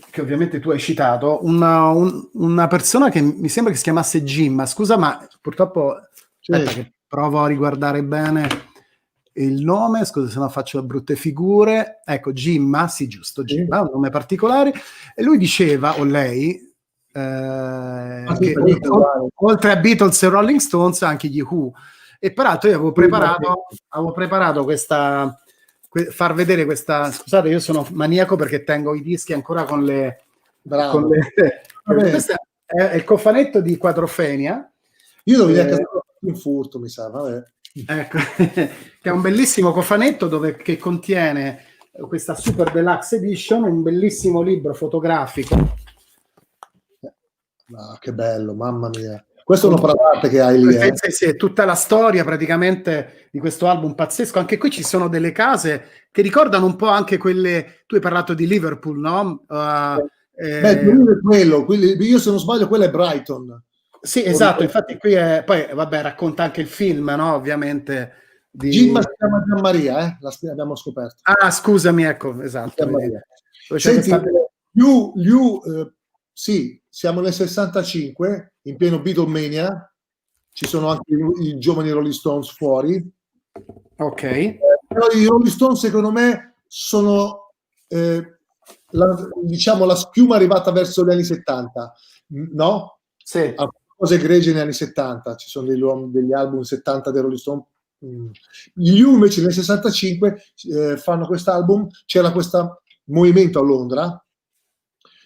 che ovviamente tu hai citato, una persona che mi sembra che si chiamasse Jim, ma scusa, ma purtroppo aspetta che provo a riguardare bene il nome, scusa se no faccio brutte figure, ecco, Jimma, sì giusto, Jimma, un nome particolare, e lui diceva, o lei, che oltre a Beatles e Rolling Stones anche gli Who, e peraltro io avevo preparato questa, far vedere questa, scusate io sono maniaco perché tengo i dischi ancora con le... Bravo. Questo è il cofanetto di Quadrofenia. Io devo dire che un furto, mi sa, vabbè. Ecco, che è un bellissimo cofanetto che contiene questa Super Deluxe Edition, un bellissimo libro fotografico. Che bello, mamma mia. Questa è un'opera d'arte che hai lì. Sì, è tutta la storia praticamente di questo album pazzesco. Anche qui ci sono delle case che ricordano un po' anche quelle... Tu hai parlato di Liverpool, no? Quello, io se non sbaglio quello è Brighton. Sì, esatto, infatti qui poi vabbè, racconta anche il film, no? Ovviamente Jim si chiama Gian Maria, l'abbiamo scoperto. Ah, scusami, ecco, esatto. Senti, sì, siamo nel 65, in pieno Beatlemania, ci sono anche i giovani Rolling Stones fuori. Ok. Però i Rolling Stones, secondo me, sono diciamo la schiuma arrivata verso gli anni 70, no? Sì. Cose egregie negli anni 70, ci sono degli album 70 dei Rolling Stones. Gli U invece nel 65 fanno quest'album, c'era questo movimento a Londra.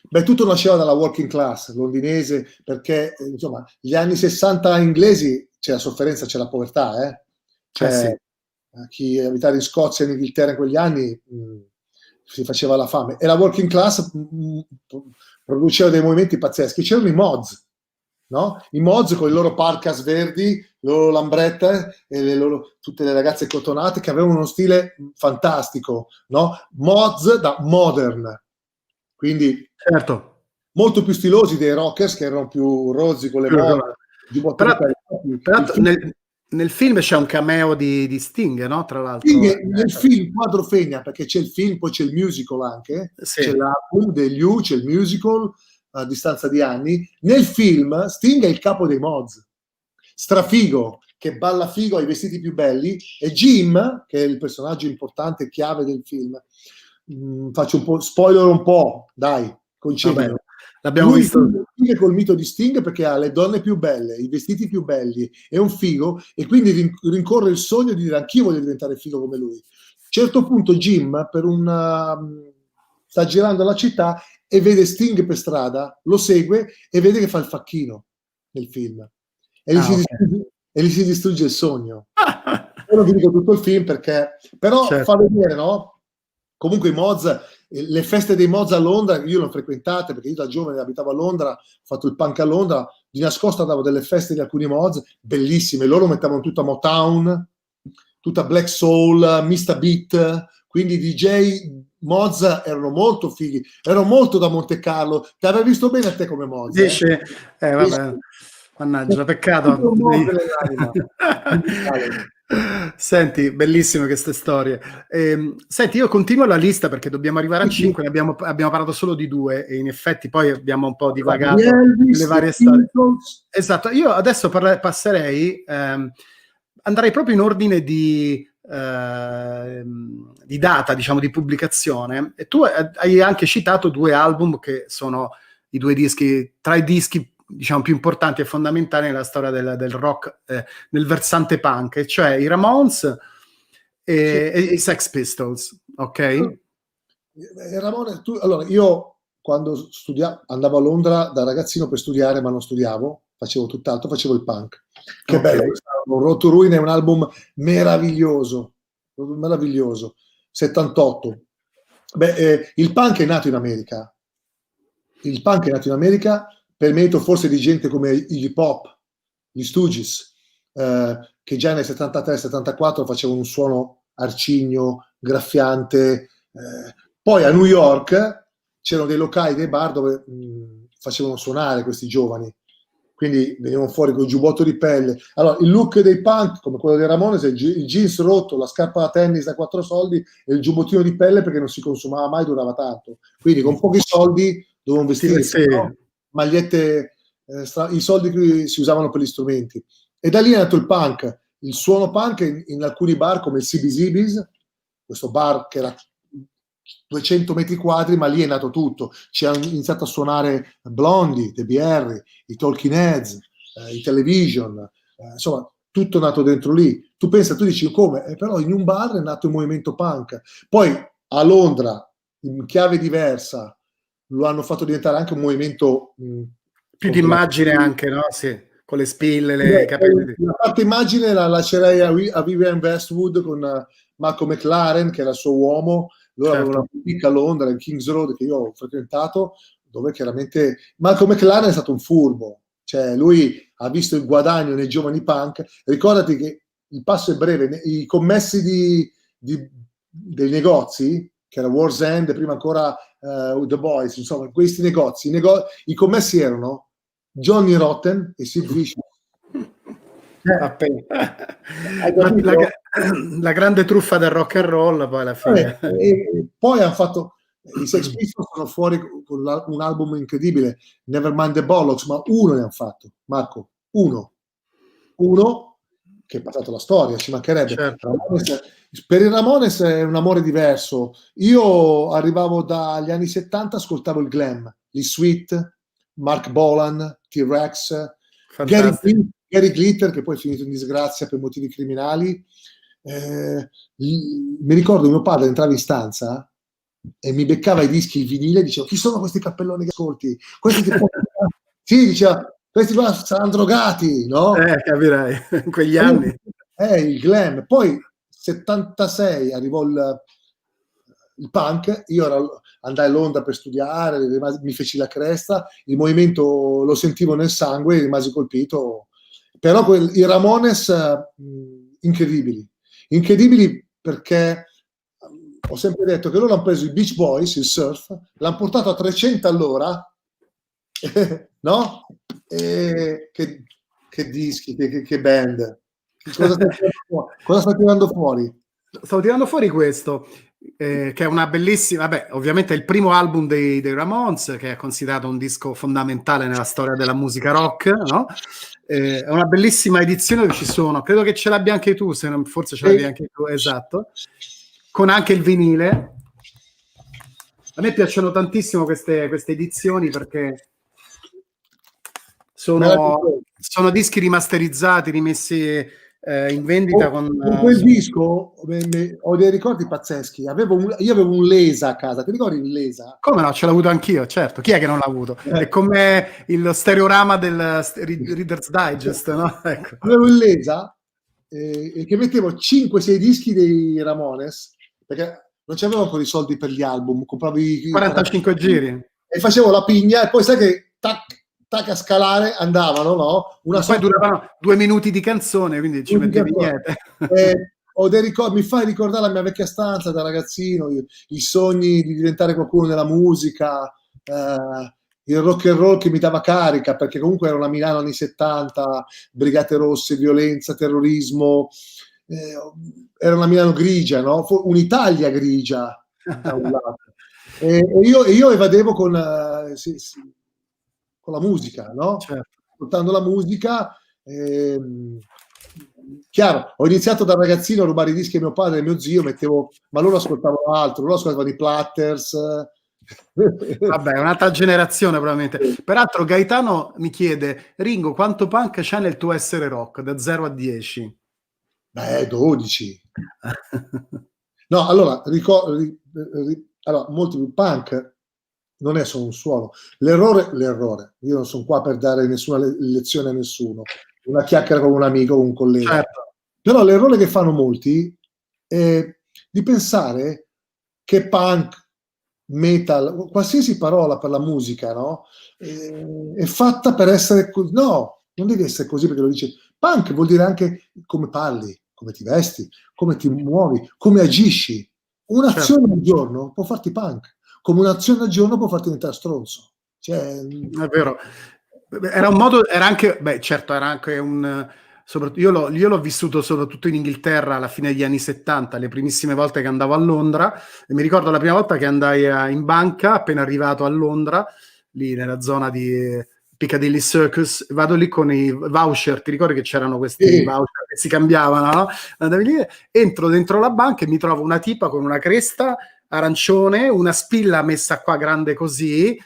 Beh, tutto nasceva dalla working class londinese, perché insomma gli anni 60 inglesi c'è la sofferenza, c'è la povertà, cioè chi abitava in Scozia e in Inghilterra in quegli anni si faceva la fame, e la working class produceva dei movimenti pazzeschi. C'erano i mods, no? I mods con i loro parkas verdi, le loro lambrette e tutte le ragazze cotonate che avevano uno stile fantastico, no? Mods da modern, quindi certo, molto più stilosi dei rockers che erano più rozzi con le molle. Peraltro nel film c'è un cameo di Sting, no? Tra l'altro. Nel film Quadrofenia, perché c'è il film, poi c'è il musical anche, sì. C'è l'album degli U, c'è il musical a distanza di anni. Nel film Sting è il capo dei Mods, strafigo, che balla figo, ha i vestiti più belli, e Jim, che è il personaggio importante, chiave del film, faccio un po', spoiler un po', dai, concedilo. L'abbiamo visto col mito di Sting perché ha le donne più belle, i vestiti più belli, è un figo, e quindi rincorre il sogno di dire anch'io voglio diventare figo come lui. A un certo punto Jim sta girando la città e vede Sting per strada, lo segue e vede che fa il facchino nel film e gli si distrugge il sogno. Io non vi dico tutto il film perché però fa vedere, no? Comunque i Moz, le feste dei Moz a Londra, io le ho frequentate perché io da giovane abitavo a Londra, ho fatto il punk a Londra, di nascosto andavo a delle feste di alcuni Moz, bellissime, loro mettevano tutta Motown, tutta Black Soul, Mr. Beat, quindi DJ Moz erano molto fighi, erano molto da Monte Carlo, ti avevi visto bene a te come Moz? Dice, vabbè, mannaggia, peccato. Senti, bellissime queste storie. Senti, io continuo la lista perché dobbiamo arrivare a 5, abbiamo parlato solo di 2 e in effetti poi abbiamo un po' divagato nelle varie storie. Esatto, io adesso passerei, andrei proprio in ordine di data, diciamo, di pubblicazione, e tu hai anche citato 2 album che sono i 2 dischi, tra i dischi diciamo più importanti e fondamentali nella storia del rock nel versante punk, cioè i Ramones e i Sex Pistols, ok? Ramones, allora io quando andavo a Londra da ragazzino per studiare, ma non studiavo, facevo tutt'altro, facevo il punk. Che bello, Road to Ruin è un album meraviglioso, 78. Beh, il punk è nato in America. Il punk è nato in America per merito forse di gente come Iggy Pop, gli Stooges, che già nel 73-74 facevano un suono arcigno, graffiante. Poi a New York c'erano dei locali, dei bar dove facevano suonare questi giovani, quindi venivano fuori con il giubbotto di pelle. Allora il look dei punk, come quello dei Ramones, è il jeans rotto, la scarpa da tennis da 4 soldi e il giubbottino di pelle perché non si consumava mai, durava tanto, quindi con pochi soldi dovevano vestirsi, no? Magliette, i soldi che si usavano per gli strumenti, e da lì è nato il punk. il suono punk in alcuni bar come il CBGB's, questo bar che era 200 metri quadri, ma lì è nato tutto. Ci hanno iniziato a suonare Blondie, The BR, i Talking Heads, i Television, insomma, tutto nato dentro lì. Tu pensa, tu dici come? Però in un bar è nato il movimento punk. Poi a Londra, in chiave diversa, lo hanno fatto diventare anche un movimento più di immagine anche, no? Sì, con le spille, le capelli. La parte immagine la lascerei a Vivian Westwood con Malcolm McLaren, che era il suo uomo. Loro avevano una boutique a Londra, in Kings Road, che io ho frequentato, dove chiaramente Malcolm McLaren è stato un furbo. Cioè, lui ha visto il guadagno nei giovani punk. Ricordati che il passo è breve, i commessi dei negozi, che era War's End, prima ancora The Boys, insomma, questi negozi, i commessi erano Johnny Rotten e Sid Vicious. La grande truffa del rock and roll, poi alla fine. E poi hanno fatto i Sex Pistols, sono fuori con un album incredibile, Nevermind the Bollocks, ma uno ne hanno fatto, Marco, uno che è passato la storia, ci mancherebbe. Certo. Per il Ramones è un amore diverso. Io arrivavo dagli anni 70, ascoltavo il glam, gli Sweet, Mark Bolan, T-Rex, Gary Glitter, che poi è finito in disgrazia per motivi criminali. Mi ricordo mio padre entrava in stanza e mi beccava i dischi, il vinile, e diceva: chi sono questi cappelloni che ascolti? Questi sì, diceva, questi qua saranno drogati, no? Capirai, in quegli anni. Il glam. Poi 76 arrivò il punk, io andai a Londra per studiare, mi feci la cresta, il movimento lo sentivo nel sangue, rimasi colpito. Però i Ramones incredibili perché ho sempre detto che loro hanno preso i Beach Boys, il surf, l'hanno portato a 300 all'ora, no? Che dischi, che band. Cosa sta tirando fuori? Stavo tirando fuori questo, che è una bellissima, vabbè, ovviamente è il primo album dei Ramones, che è considerato un disco fondamentale nella storia della musica rock, no? È una bellissima edizione dove ci sono, credo che ce l'abbia anche tu, se non, forse ce l'abbia anche tu, esatto, con anche il vinile. A me piacciono tantissimo queste edizioni perché sono dischi rimasterizzati, rimessi in vendita con quel disco ho dei ricordi pazzeschi. Io avevo un Lesa a casa, ti ricordi il Lesa? Come no, ce l'ho avuto anch'io, certo. Chi è che non l'ha avuto? È come il stereorama del Reader's Digest, no? Ecco. Avevo il Lesa che mettevo 5-6 dischi dei Ramones, perché non c'avevo ancora i soldi per gli album, compravo i 45 giri e facevo la pigna, e poi sai che tac a scalare andavano, no? Poi duravano 2 minuti di canzone, quindi ci mettevi niente. Mi fai ricordare la mia vecchia stanza da ragazzino, i sogni di diventare qualcuno nella musica, il rock and roll che mi dava carica, perché comunque era una Milano anni 70, brigate rosse, violenza, terrorismo, era una Milano grigia, no? Un'Italia grigia da un lato. E io evadevo con la musica, no? Certo. Ascoltando la musica, chiaro, ho iniziato da ragazzino a rubare i dischi a mio padre e mio zio, ma loro ascoltavano altro, loro ascoltavano i Platters. Vabbè, un'altra generazione probabilmente. Peraltro Gaetano mi chiede: Ringo, quanto punk c'è nel tuo essere rock, da 0 a 10? Beh, 12. No, allora, molti più punk non è solo un suono. L'errore. Io non sono qua per dare nessuna lezione a nessuno, una chiacchiera con un amico, con un collega. Certo. Però l'errore che fanno molti è di pensare che punk, metal, qualsiasi parola per la musica, no? È fatta per essere così. No, non deve essere così, perché lo dice. Punk vuol dire anche come parli, come ti vesti, come ti muovi, come agisci. Un'azione al giorno può farti punk, come un'azione al giorno può farti diventare stronzo. Cioè, è vero. Era un modo, era anche un... Io l'ho vissuto soprattutto in Inghilterra alla fine degli anni 70, le primissime volte che andavo a Londra, e mi ricordo la prima volta che andai in banca, appena arrivato a Londra, lì nella zona di Piccadilly Circus, vado lì con i voucher, ti ricordi che c'erano questi voucher che si cambiavano, no? Andavi lì, entro dentro la banca e mi trovo una tipa con una cresta arancione, una spilla messa qua grande così,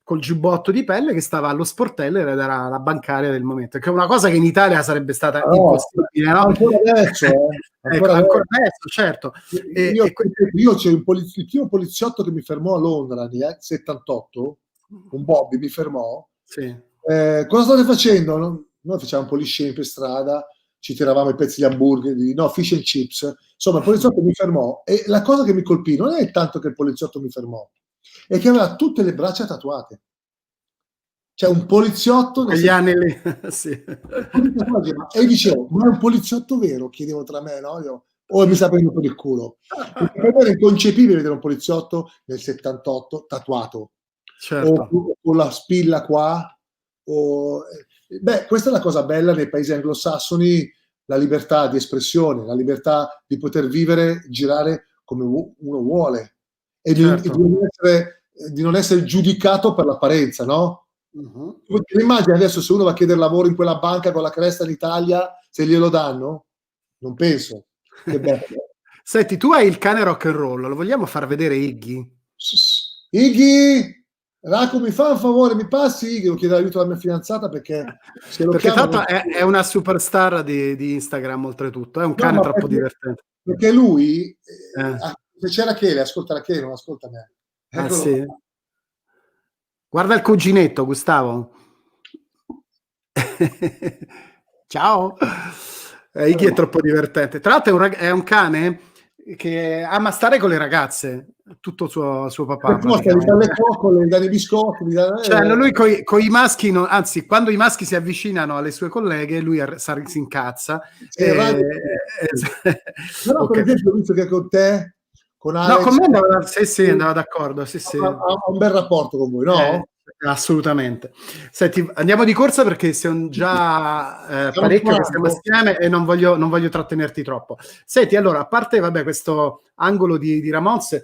col giubbotto di pelle, che stava allo sportello ed era la bancaria del momento, che è una cosa che in Italia sarebbe stata impossibile, no? Ancora adesso, ancora adesso, certo. Io c'è il primo poliziotto che mi fermò a Londra nel 78, un Bobby mi fermò. Sì. Cosa state facendo? Noi facevamo un po' gli scemi per strada, ci tiravamo i pezzi di hamburger, fish and chips. Insomma, il poliziotto mi fermò e la cosa che mi colpì non è tanto che il poliziotto mi fermò, è che aveva tutte le braccia tatuate. Cioè un poliziotto negli anni lì, sì. E dicevo, ma è un poliziotto vero? Chiedevo tra me, no? O mi sta prendendo per il culo. Perché per me era inconcepibile vedere un poliziotto nel 78 tatuato, certo. o con la spilla qua. Questa è la cosa bella nei paesi anglosassoni, la libertà di espressione, la libertà di poter vivere, girare come uno vuole e certo. di non essere giudicato per l'apparenza, no? Uh-huh. Immagini adesso se uno va a chiedere lavoro in quella banca con la cresta in Italia, se glielo danno? Non penso. Che bello. Senti, tu hai il cane rock and roll, lo vogliamo far vedere Iggy? Iggy! Racco, mi fa un favore, mi passi? Devo chiedere aiuto alla mia fidanzata perché se lo perché chiamano, tanto è una superstar di Instagram oltretutto, è un cane troppo divertente. Perché lui, se c'è Rachele, ascolta Rachele, non ascolta me. Sì. Guarda il cuginetto, Gustavo. Ciao. Iggy è troppo divertente. Tra l'altro è un cane che ama stare con le ragazze, tutto suo papà. Gli dà le coccole, gli dà i biscotti. Cioè, lui con i maschi, anzi, quando i maschi si avvicinano alle sue colleghe, lui si incazza. Però, per esempio, visto che con te, con Alex... No, con me andava d'accordo. Sì. Ha un bel rapporto con voi, no? Assolutamente. Senti, andiamo di corsa perché siamo già parecchio che stiamo assieme e non voglio trattenerti troppo. Senti, allora, a parte questo angolo di Ramones,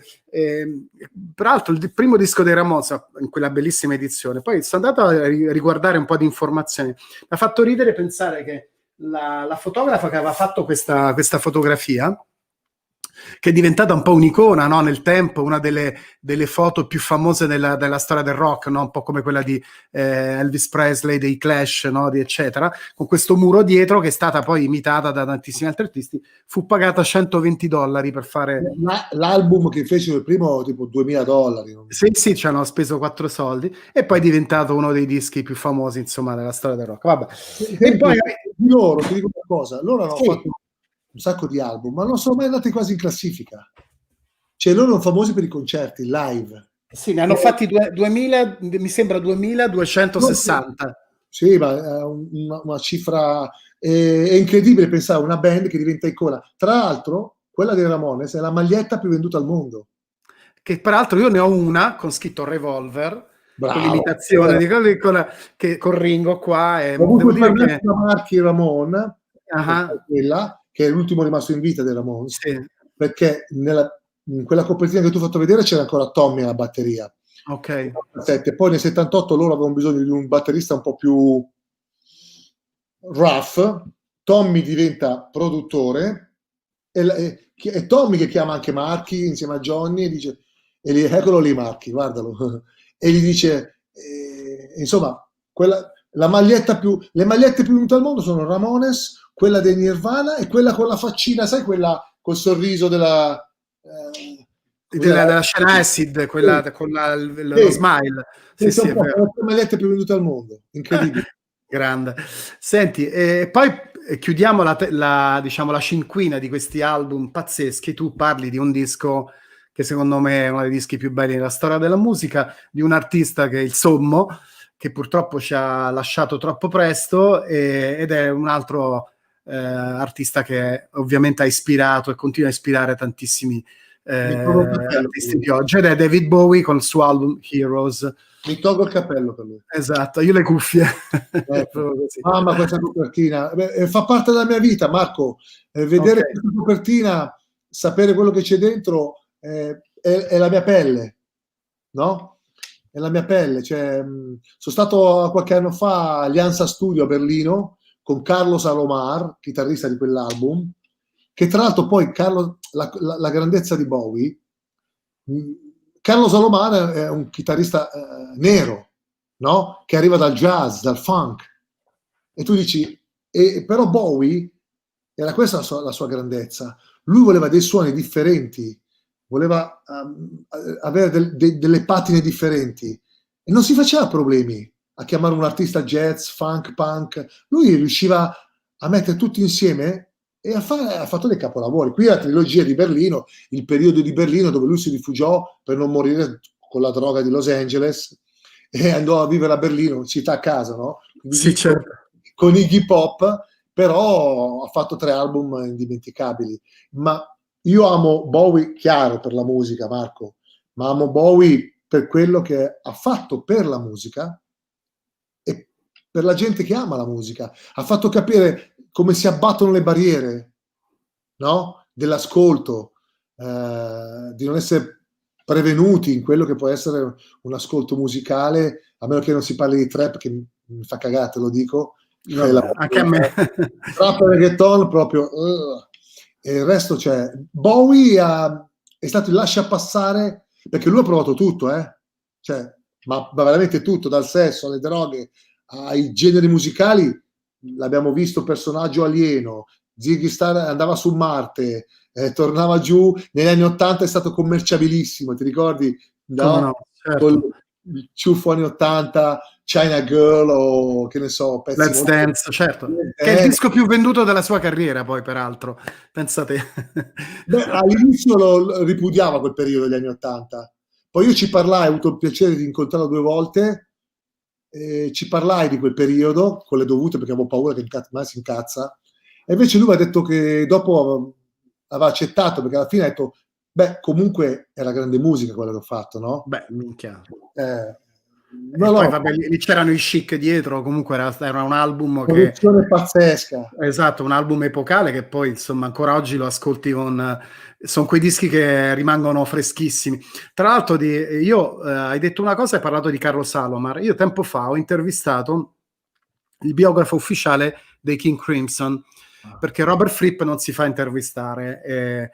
peraltro il primo disco dei Ramones in quella bellissima edizione, poi sono andato a riguardare un po' di informazioni, mi ha fatto ridere pensare che la fotografa che aveva fatto questa fotografia, che è diventata un po' un'icona, no? Nel tempo, una delle foto più famose della storia del rock, no? Un po' come quella di Elvis Presley, dei Clash, no? Eccetera, con questo muro dietro che è stata poi imitata da tantissimi altri artisti, fu pagata $120 per fare... L'album che fecero il primo, tipo $2000. Sì, ci hanno speso 4 soldi e poi è diventato uno dei dischi più famosi, insomma, della storia del rock. Vabbè. E poi di loro, ti dico una cosa, loro hanno fatto un sacco di album, ma non sono mai andati quasi in classifica. Cioè, loro sono famosi per i concerti live. Sì, ne hanno fatti 2000, mi sembra 2260. Sì, ma è una cifra è incredibile pensare a una band che diventa icona. Tra l'altro, quella dei Ramones è la maglietta più venduta al mondo. Che peraltro io ne ho una con scritto Revolver. Bravo, con l'imitazione di quelli con Ringo qua. Ho avuto il Marchi Ramon, quella che è l'ultimo rimasto in vita dei Ramones, perché in quella copertina che tu hai fatto vedere c'era ancora Tommy alla batteria. Ok. Poi nel 78 loro avevano bisogno di un batterista un po' più rough. Tommy diventa produttore e Tommy che chiama anche Marchi insieme a Johnny e dice eccolo lì Marchi, guardalo, e gli dice insomma le magliette più venute al mondo sono Ramones, quella dei Nirvana e quella con la faccina, sai, quella col sorriso della scena Acid, quella con lo smile. Sì, è vero. Le magliette più vendute al mondo, incredibile. Grande. Senti, poi chiudiamo diciamo la cinquina di questi album pazzeschi. Tu parli di un disco che secondo me è uno dei dischi più belli della storia della musica, di un artista che è il Sommo, che purtroppo ci ha lasciato troppo presto, ed è un altro artista che ovviamente ha ispirato e continua a ispirare tantissimi artisti di oggi, ed è David Bowie con il suo album Heroes. Mi tolgo il cappello per lui. Esatto, io le cuffie. Mamma, questa copertina fa parte della mia vita, Marco. Vedere questa copertina, sapere quello che c'è dentro è la mia pelle, no? nella mia pelle. Cioè, sono stato qualche anno fa agli Ansa Studio a Berlino con Carlo Salomar, chitarrista di quell'album, che tra l'altro poi la grandezza di Bowie, Carlo Salomar è un chitarrista nero, no? Che arriva dal jazz, dal funk, e tu dici, però Bowie era questa la sua grandezza. Lui voleva dei suoni differenti, voleva avere delle pattine differenti e non si faceva problemi a chiamare un artista jazz, funk, punk. Lui riusciva a mettere tutti insieme e ha fatto dei capolavori. Qui la trilogia di Berlino, il periodo di Berlino dove lui si rifugiò per non morire con la droga di Los Angeles e andò a vivere a Berlino, città a casa, no? Sì, certo. Con Iggy Pop, però ha fatto 3 album indimenticabili. Ma io amo Bowie, chiaro, per la musica, Marco, ma amo Bowie per quello che ha fatto per la musica e per la gente che ama la musica. Ha fatto capire come si abbattono le barriere, no? Dell'ascolto, di non essere prevenuti in quello che può essere un ascolto musicale, a meno che non si parli di trap, che mi fa cagare, te lo dico. Vabbè, anche a me. Trap e reggaeton proprio. E il resto, cioè, Bowie è stato il lascia passare, perché lui ha provato tutto, cioè, ma veramente tutto, dal sesso alle droghe ai generi musicali. L'abbiamo visto personaggio alieno, Ziggy Star andava su Marte, tornava giù, negli anni 80 è stato commerciabilissimo, ti ricordi? No? Come no, certo. Col il ciuffo anni 80, China Girl o che ne so, pezzi Let's molto... Dance, certo, che è il disco più venduto della sua carriera, poi peraltro, pensa te. Beh, all'inizio lo ripudiava quel periodo degli anni 80, poi io ci parlai, ho avuto il piacere di incontrarlo 2 volte, ci parlai di quel periodo con le dovute perché avevo paura che mai si incazza, e invece lui mi ha detto che dopo aveva accettato, perché alla fine ha detto beh, comunque era grande musica quello che ho fatto, no? Beh, minchia. No, E poi no, vabbè, lì c'erano i Chic dietro, comunque era un album che... produzione pazzesca. Esatto, un album epocale che poi insomma ancora oggi lo ascolti con... sono quei dischi che rimangono freschissimi. Tra l'altro hai detto una cosa, hai parlato di Carlo Salomar. Io tempo fa ho intervistato il biografo ufficiale dei King Crimson, perché Robert Fripp non si fa intervistare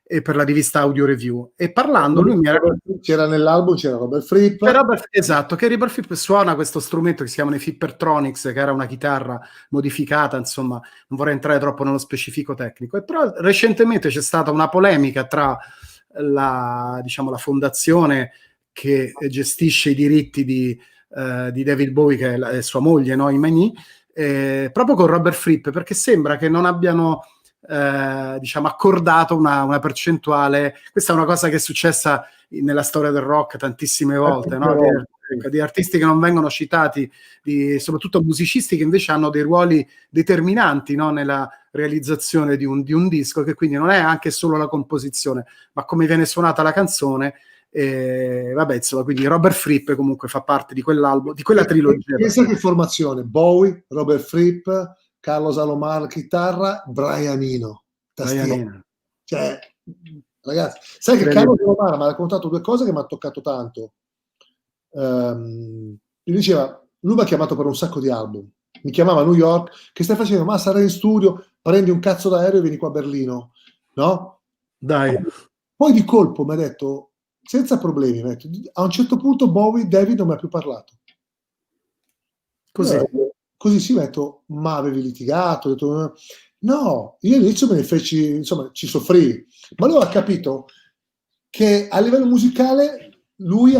e per la rivista Audio Review. E parlando lui mi era... C'era nell'album, c'era Robert Fripp. Esatto, che Robert Fripp suona questo strumento che si chiamano i Fippertronics, che era una chitarra modificata, insomma, non vorrei entrare troppo nello specifico tecnico. E però recentemente c'è stata una polemica tra diciamo, la fondazione che gestisce i diritti di David Bowie, che è sua moglie, no? Imani, proprio con Robert Fripp, perché sembra che non abbiano diciamo accordato una percentuale. Questa è una cosa che è successa nella storia del rock tantissime volte, no? Di artisti che non vengono citati, soprattutto musicisti che invece hanno dei ruoli determinanti, no? Nella realizzazione di un disco, che quindi non è anche solo la composizione, ma come viene suonata la canzone. Vabbè, insomma, quindi Robert Fripp comunque fa parte di quell'album, di quella trilogia. Pensa che formazione: Bowie, Robert Fripp, Carlo Salomar chitarra, Brian Eno tastiera. Cioè, ragazzi, sai che Carlo Salomar mi ha raccontato 2 cose che mi ha toccato tanto. Mi diceva, lui mi ha chiamato per un sacco di album, mi chiamava a New York, che stai facendo? Ma sarai in studio, prendi un cazzo d'aereo e vieni qua a Berlino, no? Dai. Poi di colpo mi ha detto senza problemi, a un certo punto David non mi ha più parlato. Così si metto, ma avevi litigato? Ho detto, no, io all'inizio me ne feci, insomma, ci soffrì, ma lui ha capito che a livello musicale Bowie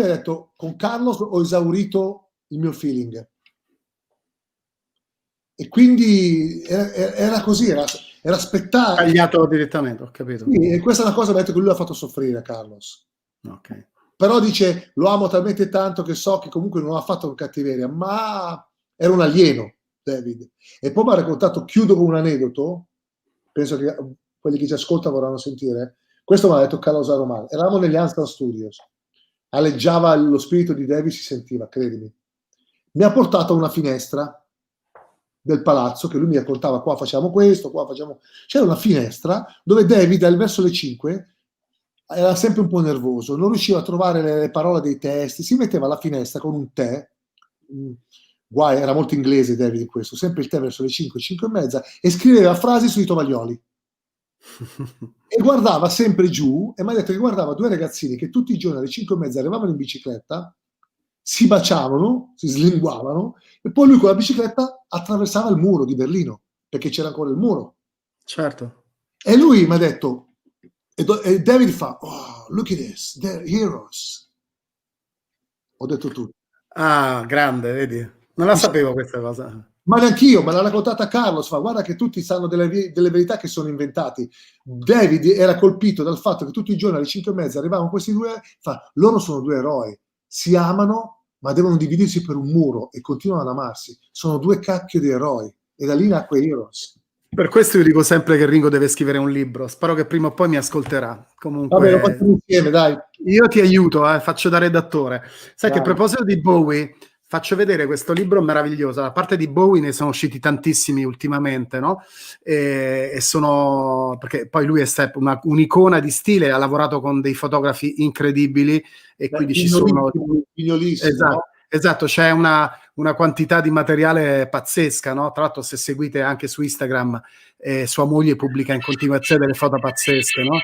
ha detto, con Carlos ho esaurito il mio feeling. E quindi era così, era spettacolo. Tagliato direttamente, ho capito. Sì, e questa è una cosa che lui ha fatto soffrire a Carlos. Okay. Però dice, lo amo talmente tanto che so che comunque non ha fatto con cattiveria, ma era un alieno, David. E poi mi ha raccontato, chiudo con un aneddoto, penso che quelli che ci ascoltano vorranno sentire, questo mi ha detto Carlo Salomar, eravamo negli Anstan Studios, aleggiava lo spirito di David, si sentiva, credimi. Mi ha portato a una finestra del palazzo, che lui mi raccontava, qua facciamo questo, qua facciamo... C'era una finestra dove David, verso le 5, era sempre un po' nervoso, non riusciva a trovare le parole dei testi, si metteva alla finestra con un tè, guai, era molto inglese David in questo, sempre il tè verso le 5, 5 e mezza, e scriveva frasi sui tovaglioli. E guardava sempre giù, e mi ha detto che guardava due ragazzini che tutti i giorni alle 5 e mezza arrivavano in bicicletta, si baciavano, si slinguavano, e poi lui con la bicicletta attraversava il muro di Berlino, perché c'era ancora il muro. Certo. E lui mi ha detto, e David fa, oh, look at this, they're heroes. Ho detto tutto. Ah, grande, vedi? Non la sapevo questa cosa. Ma neanch'io, me l'ha raccontata Carlos, fa guarda che tutti sanno delle verità che sono inventati. David era colpito dal fatto che tutti i giorni alle 5 e mezza arrivavano questi due, fa loro sono due eroi, si amano ma devono dividersi per un muro e continuano ad amarsi, sono due cacchio di eroi, e da lì nacque Heroes. Per questo io dico sempre che Ringo deve scrivere un libro, spero che prima o poi mi ascolterà. Comunque, vabbè, lo facciamo insieme, dai. Io ti aiuto, faccio da redattore. Sai Dai. che a proposito di Bowie, faccio vedere questo libro meraviglioso. A parte di Bowie ne sono usciti tantissimi ultimamente, no? E sono, perché poi lui è un'icona di stile, ha lavorato con dei fotografi incredibili e quindi ci sono... Esatto. No? Esatto, c'è una quantità di materiale pazzesca, no? Tra l'altro se seguite anche su Instagram, sua moglie pubblica in continuazione delle foto pazzesche, no?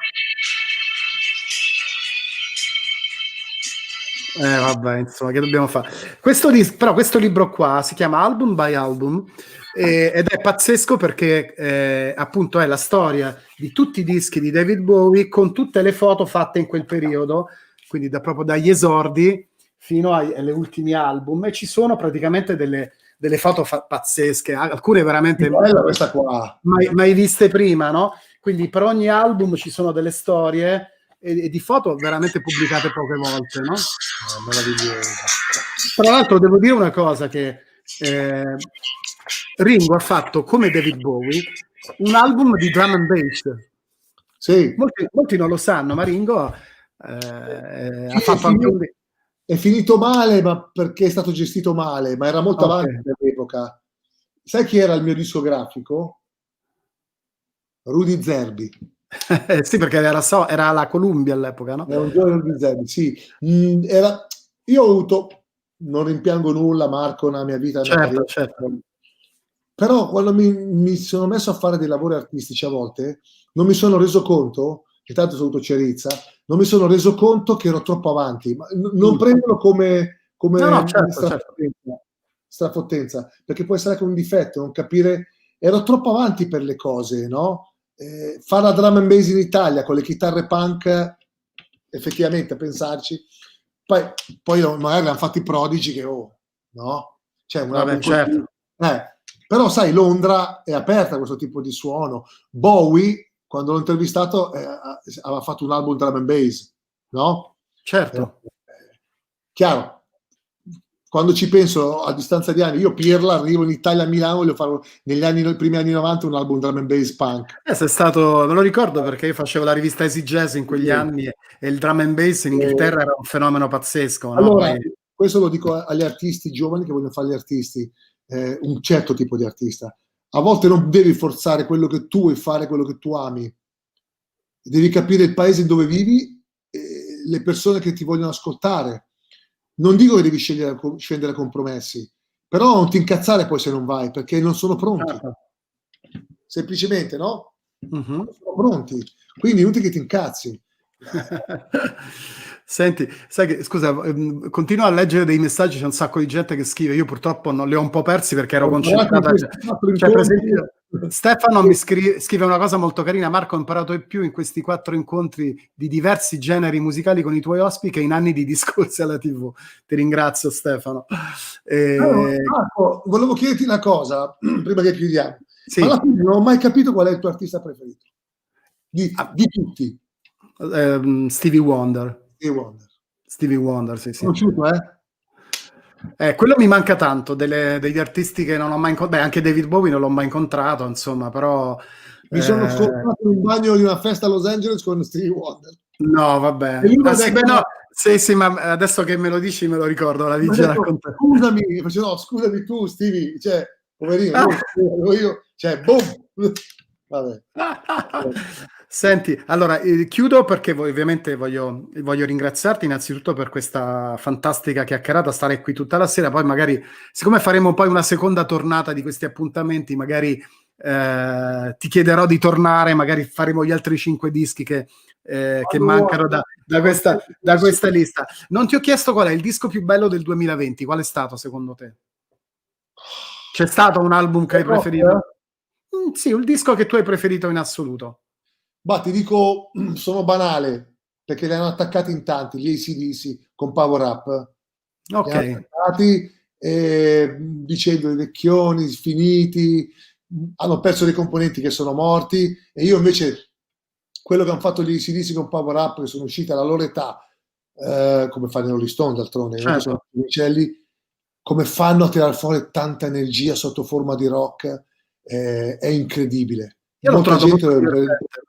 Vabbè, insomma, che dobbiamo fare? Però questo libro qua si chiama Album by Album ed è pazzesco perché appunto è la storia di tutti i dischi di David Bowie con tutte le foto fatte in quel periodo, quindi proprio dagli esordi fino alle ultimi album, e ci sono praticamente delle foto pazzesche, alcune veramente questa qua. mai viste prima, no? Quindi per ogni album ci sono delle storie e di foto veramente pubblicate poche volte, no? Meraviglioso. Tra l'altro devo dire una cosa, che Ringo ha fatto, come David Bowie, un album di drum and bass. Sì. Molti non lo sanno, ma Ringo ha fatto anche un... È finito male, ma perché è stato gestito male, ma era molto avanti all'epoca. Sai chi era il mio discografico? Rudy Zerbi. Sì, perché era la Columbia all'epoca, no? Era un giorno Rudy Zerbi, sì. Io ho avuto, non rimpiango nulla, Marco, nella mia vita, certo. Però quando mi sono messo a fare dei lavori artistici a volte, non mi sono reso conto, che tanto ho avuto Cerizza, non mi sono reso conto che ero troppo avanti. Ma non prenderlo come no, certo. strafottenza, perché può essere anche un difetto, non capire, ero troppo avanti per le cose, no? Fare la drum and bass in Italia con le chitarre punk, effettivamente, a pensarci, poi magari hanno fatto i prodigi che, no? Cioè, certo. Però sai, Londra è aperta a questo tipo di suono. Bowie, quando l'ho intervistato, aveva fatto un album drum and bass, no? Certo. Chiaro, quando ci penso a distanza di anni, io Pirla arrivo in Italia a Milano, voglio fare nei primi anni 90 un album drum and bass punk. Sei stato, me lo ricordo perché io facevo la rivista Easy Jazz in quegli anni e il drum and bass in Inghilterra era un fenomeno pazzesco. Allora, no? questo lo dico agli artisti giovani che vogliono fare gli artisti, un certo tipo di artista. A volte non devi forzare quello che tu vuoi fare, quello che tu ami. Devi capire il paese dove vivi, le persone che ti vogliono ascoltare. Non dico che devi scendere a compromessi, però non ti incazzare poi se non vai, perché non sono pronti. Semplicemente, no? Non sono pronti. Quindi è inutile che ti incazzi. Senti, sai che, scusa, continuo a leggere dei messaggi, c'è un sacco di gente che scrive, io purtroppo non li ho un po' persi perché ero concentrato. Cioè, per esempio, Stefano mi scrive una cosa molto carina: Marco, ho imparato di più in questi 4 incontri di diversi generi musicali con i tuoi ospiti che in anni di discorsi alla TV. Ti ringrazio, Stefano. Marco, volevo chiederti una cosa prima che chiudiamo. Sì. Alla fine non ho mai capito qual è il tuo artista preferito di tutti. Stevie Wonder. Stevie Wonder, sì. Conosciuto, quello mi manca tanto, degli artisti che non ho mai incontrato. Beh, anche David Bowie non l'ho mai incontrato, insomma, però... Mi sono scordato in un bagno di una festa a Los Angeles con Stevie Wonder. No, vabbè. Sì, ma adesso che me lo dici me lo ricordo, la vigilia raccontata. Scusami tu, Stevie, cioè, poverino, io, cioè, boom! Vabbè. Senti, allora chiudo perché ovviamente voglio ringraziarti innanzitutto per questa fantastica chiacchierata, stare qui tutta la sera, poi magari, siccome faremo poi una seconda tornata di questi appuntamenti, magari ti chiederò di tornare, magari faremo gli altri 5 dischi che mancano da questa lista. Non ti ho chiesto qual è il disco più bello del 2020, qual è stato secondo te? C'è stato un album che hai preferito? Sì, un disco che tu hai preferito in assoluto. Ma ti dico, sono banale, perché li hanno attaccati in tanti, gli AC/DC con Power Up. Li hanno Ok, attaccati dicendo i vecchioni, finiti, hanno perso dei componenti che sono morti, e io invece quello che hanno fatto gli AC/DC con Power Up, che sono usciti alla loro età, come fanno i Rolling Stone d'altronde, non che sono certo. uccelli, come fanno a tirar fuori tanta energia sotto forma di rock, è incredibile. Io l'ho Molta trovato gente, molto divertente.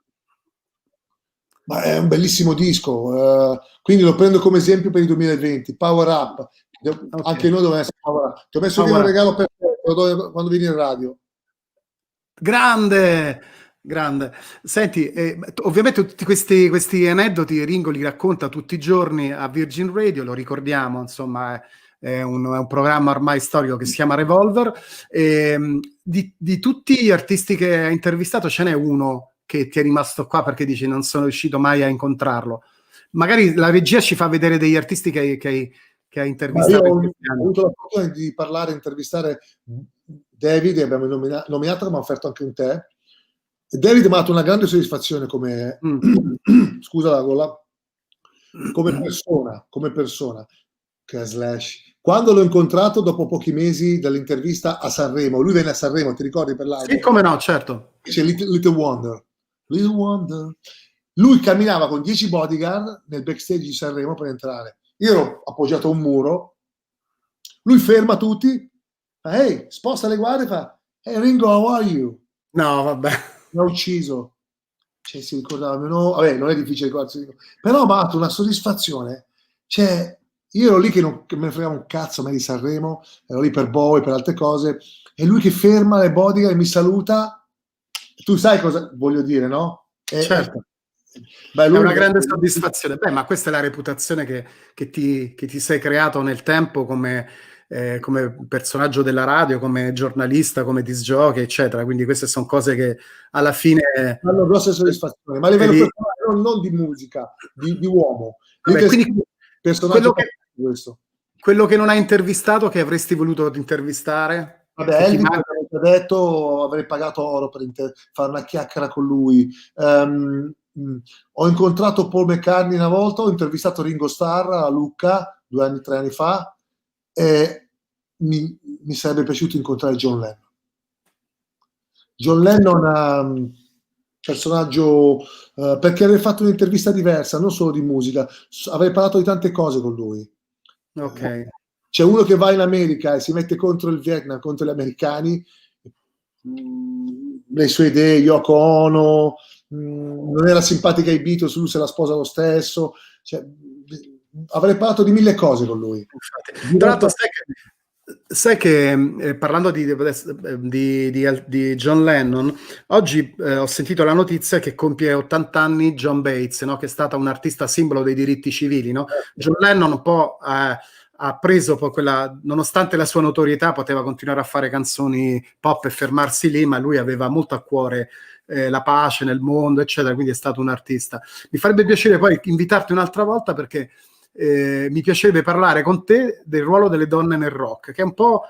ma è un bellissimo disco, quindi lo prendo come esempio per il 2020. Power Up, Ok, anche noi dobbiamo essere Power Up. Ti ho messo via un Power Up. regalo per te, te lo do quando vieni in radio. Grande, grande. Senti, ovviamente tutti questi aneddoti Ringo li racconta tutti i giorni a Virgin Radio, lo ricordiamo, insomma, è un programma ormai storico che si chiama Revolver. Di tutti gli artisti che hai intervistato, ce n'è uno che ti è rimasto qua perché dici non sono riuscito mai a incontrarlo. Magari la regia ci fa vedere degli artisti che hai Ma io intervistato in ho questi anni. avuto la fortuna di parlare, intervistare David, e abbiamo nominato, ma ha offerto anche un tè. E David mi ha dato una grande soddisfazione come, Mm. scusa la gola, come persona, che è Slash. Quando l'ho incontrato dopo pochi mesi dall'intervista a Sanremo, lui venne a Sanremo, ti ricordi, per Sì, l'album? come no, certo. C'è Little Wonder. Little Wonder. Lui camminava con 10 bodyguard nel backstage di Sanremo per entrare. Io ero appoggiato a un muro, lui ferma tutti, fa, hey, sposta le guardie, fa, hey Ringo, how are you? No, vabbè. Mi ha ucciso. Cioè, si ricordava il mio nome, vabbè, non è difficile ricordarsi, però mi ha dato una soddisfazione. Cioè, io ero lì che me ne fregava un cazzo a me di Sanremo, ero lì per Bowie, per altre cose, e lui che ferma le bodyguard e mi saluta. Tu sai cosa voglio dire, no? Certo. Beh, È lui una grande soddisfazione. Beh, ma questa è la reputazione che ti sei creato nel tempo come personaggio della radio, come giornalista, come disc jockey, eccetera. Quindi queste sono cose che alla fine hanno grosse soddisfazioni, ma a livello vedi. personale, non di musica, di uomo. Vabbè, quindi Personaggio questo. quello che non hai intervistato, che avresti voluto intervistare, Vabbè, che ti Elvis, manca. come ti ho detto, avrei pagato oro per fare una chiacchiera con lui. Ho incontrato Paul McCartney una volta, ho intervistato Ringo Starr a Lucca 3 anni fa, e mi sarebbe piaciuto incontrare John Lennon. John Lennon è un personaggio, perché avrei fatto un'intervista diversa, non solo di musica, avrei parlato di tante cose con lui. Ok. C'è uno che va in America e si mette contro il Vietnam, contro gli americani, le sue idee, Yoko Ono, non era simpatica ai Beatles, lui se la sposa lo stesso, cioè, avrei parlato di 1000 cose con lui. Tra l'altro, sai che parlando di John Lennon, oggi ho sentito la notizia che compie 80 anni John Bates, no? Che è stata un artista simbolo dei diritti civili. No? John Lennon un po' ha preso poi quella, nonostante la sua notorietà, poteva continuare a fare canzoni pop e fermarsi lì, ma lui aveva molto a cuore la pace nel mondo, eccetera, quindi è stato un artista. Mi farebbe piacere poi invitarti un'altra volta perché mi piacerebbe parlare con te del ruolo delle donne nel rock, che è un po'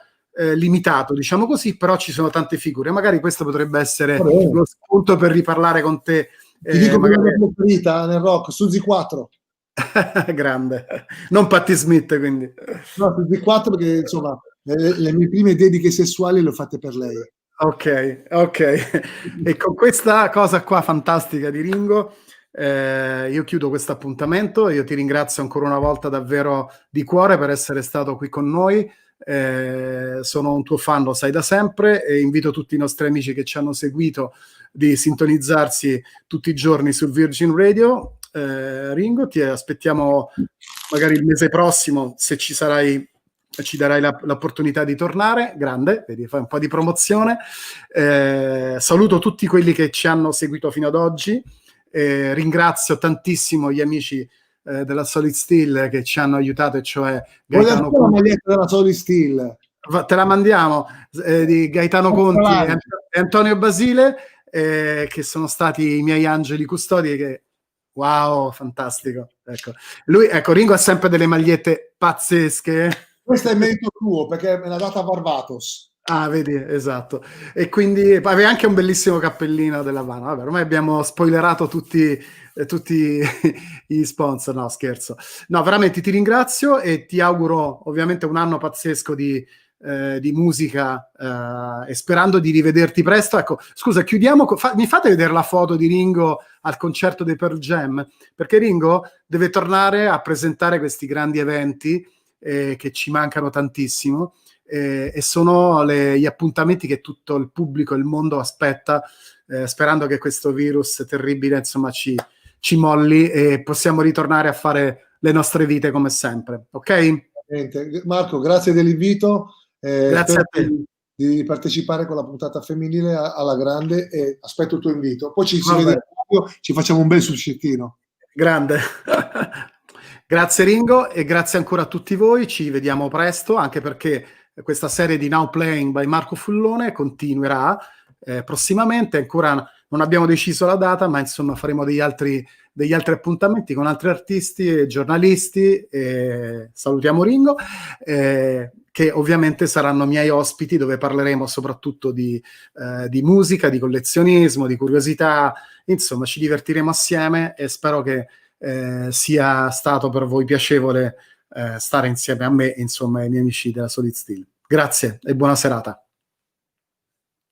limitato, diciamo così, però ci sono tante figure. Magari questo potrebbe essere lo spunto per riparlare con te. Ti dico Magari... una preferita nel rock, Suzy 4. Grande, non Patti Smith, quindi. No, Suzy 4 perché insomma le mie prime dediche sessuali le ho fatte per lei. Ok. E con questa cosa qua fantastica di Ringo, io chiudo questo appuntamento. Io ti ringrazio ancora una volta davvero di cuore per essere stato qui con noi. Sono un tuo fan, lo sai da sempre, e invito tutti i nostri amici che ci hanno seguito di sintonizzarsi tutti i giorni sul Virgin Radio. Ringo, ti aspettiamo magari il mese prossimo, se ci sarai, ci darai l'opportunità di tornare. Grande, vedi, fai un po' di promozione. Saluto tutti quelli che ci hanno seguito fino ad oggi. ringrazio tantissimo gli amici della Solid Steel che ci hanno aiutato, e cioè Voglio Gaetano la Conti. maglietta della Solid Steel. Te la mandiamo, di Gaetano Conti e Antonio Basile, che sono stati i miei angeli custodi, che wow, fantastico. Ecco. Lui, ecco, Ringo ha sempre delle magliette pazzesche. Questo è merito tuo, perché me l'ha data Barbatos. Ah, vedi, esatto. E quindi aveva anche un bellissimo cappellino della Havana. Vabbè, ormai abbiamo spoilerato tutti gli sponsor. No, scherzo. No, veramente ti ringrazio e ti auguro ovviamente un anno pazzesco di musica, e sperando di rivederti presto. Ecco, scusa, chiudiamo. Mi fate vedere la foto di Ringo al concerto dei Pearl Jam? Perché Ringo deve tornare a presentare questi grandi eventi che ci mancano tantissimo. E sono gli appuntamenti che tutto il pubblico, il mondo aspetta, sperando che questo virus terribile, insomma, ci molli e possiamo ritornare a fare le nostre vite come sempre. Ok? Marco, grazie dell'invito. Grazie a te. Di partecipare con la puntata femminile alla grande, e aspetto il tuo invito. Poi ci Vabbè. vediamo, ci facciamo un bel suscitino. Grande. Grazie Ringo, e grazie ancora a tutti voi. Ci vediamo presto, anche perché questa serie di Now Playing by Marco Fullone continuerà prossimamente. Ancora non abbiamo deciso la data, ma insomma faremo degli altri appuntamenti con altri artisti e giornalisti. Salutiamo Ringo, che ovviamente saranno miei ospiti, dove parleremo soprattutto di musica, di collezionismo, di curiosità. Insomma, ci divertiremo assieme, e spero che sia stato per voi piacevole stare insieme a me, insomma, ai miei amici della Solid Steel. Grazie e buona serata.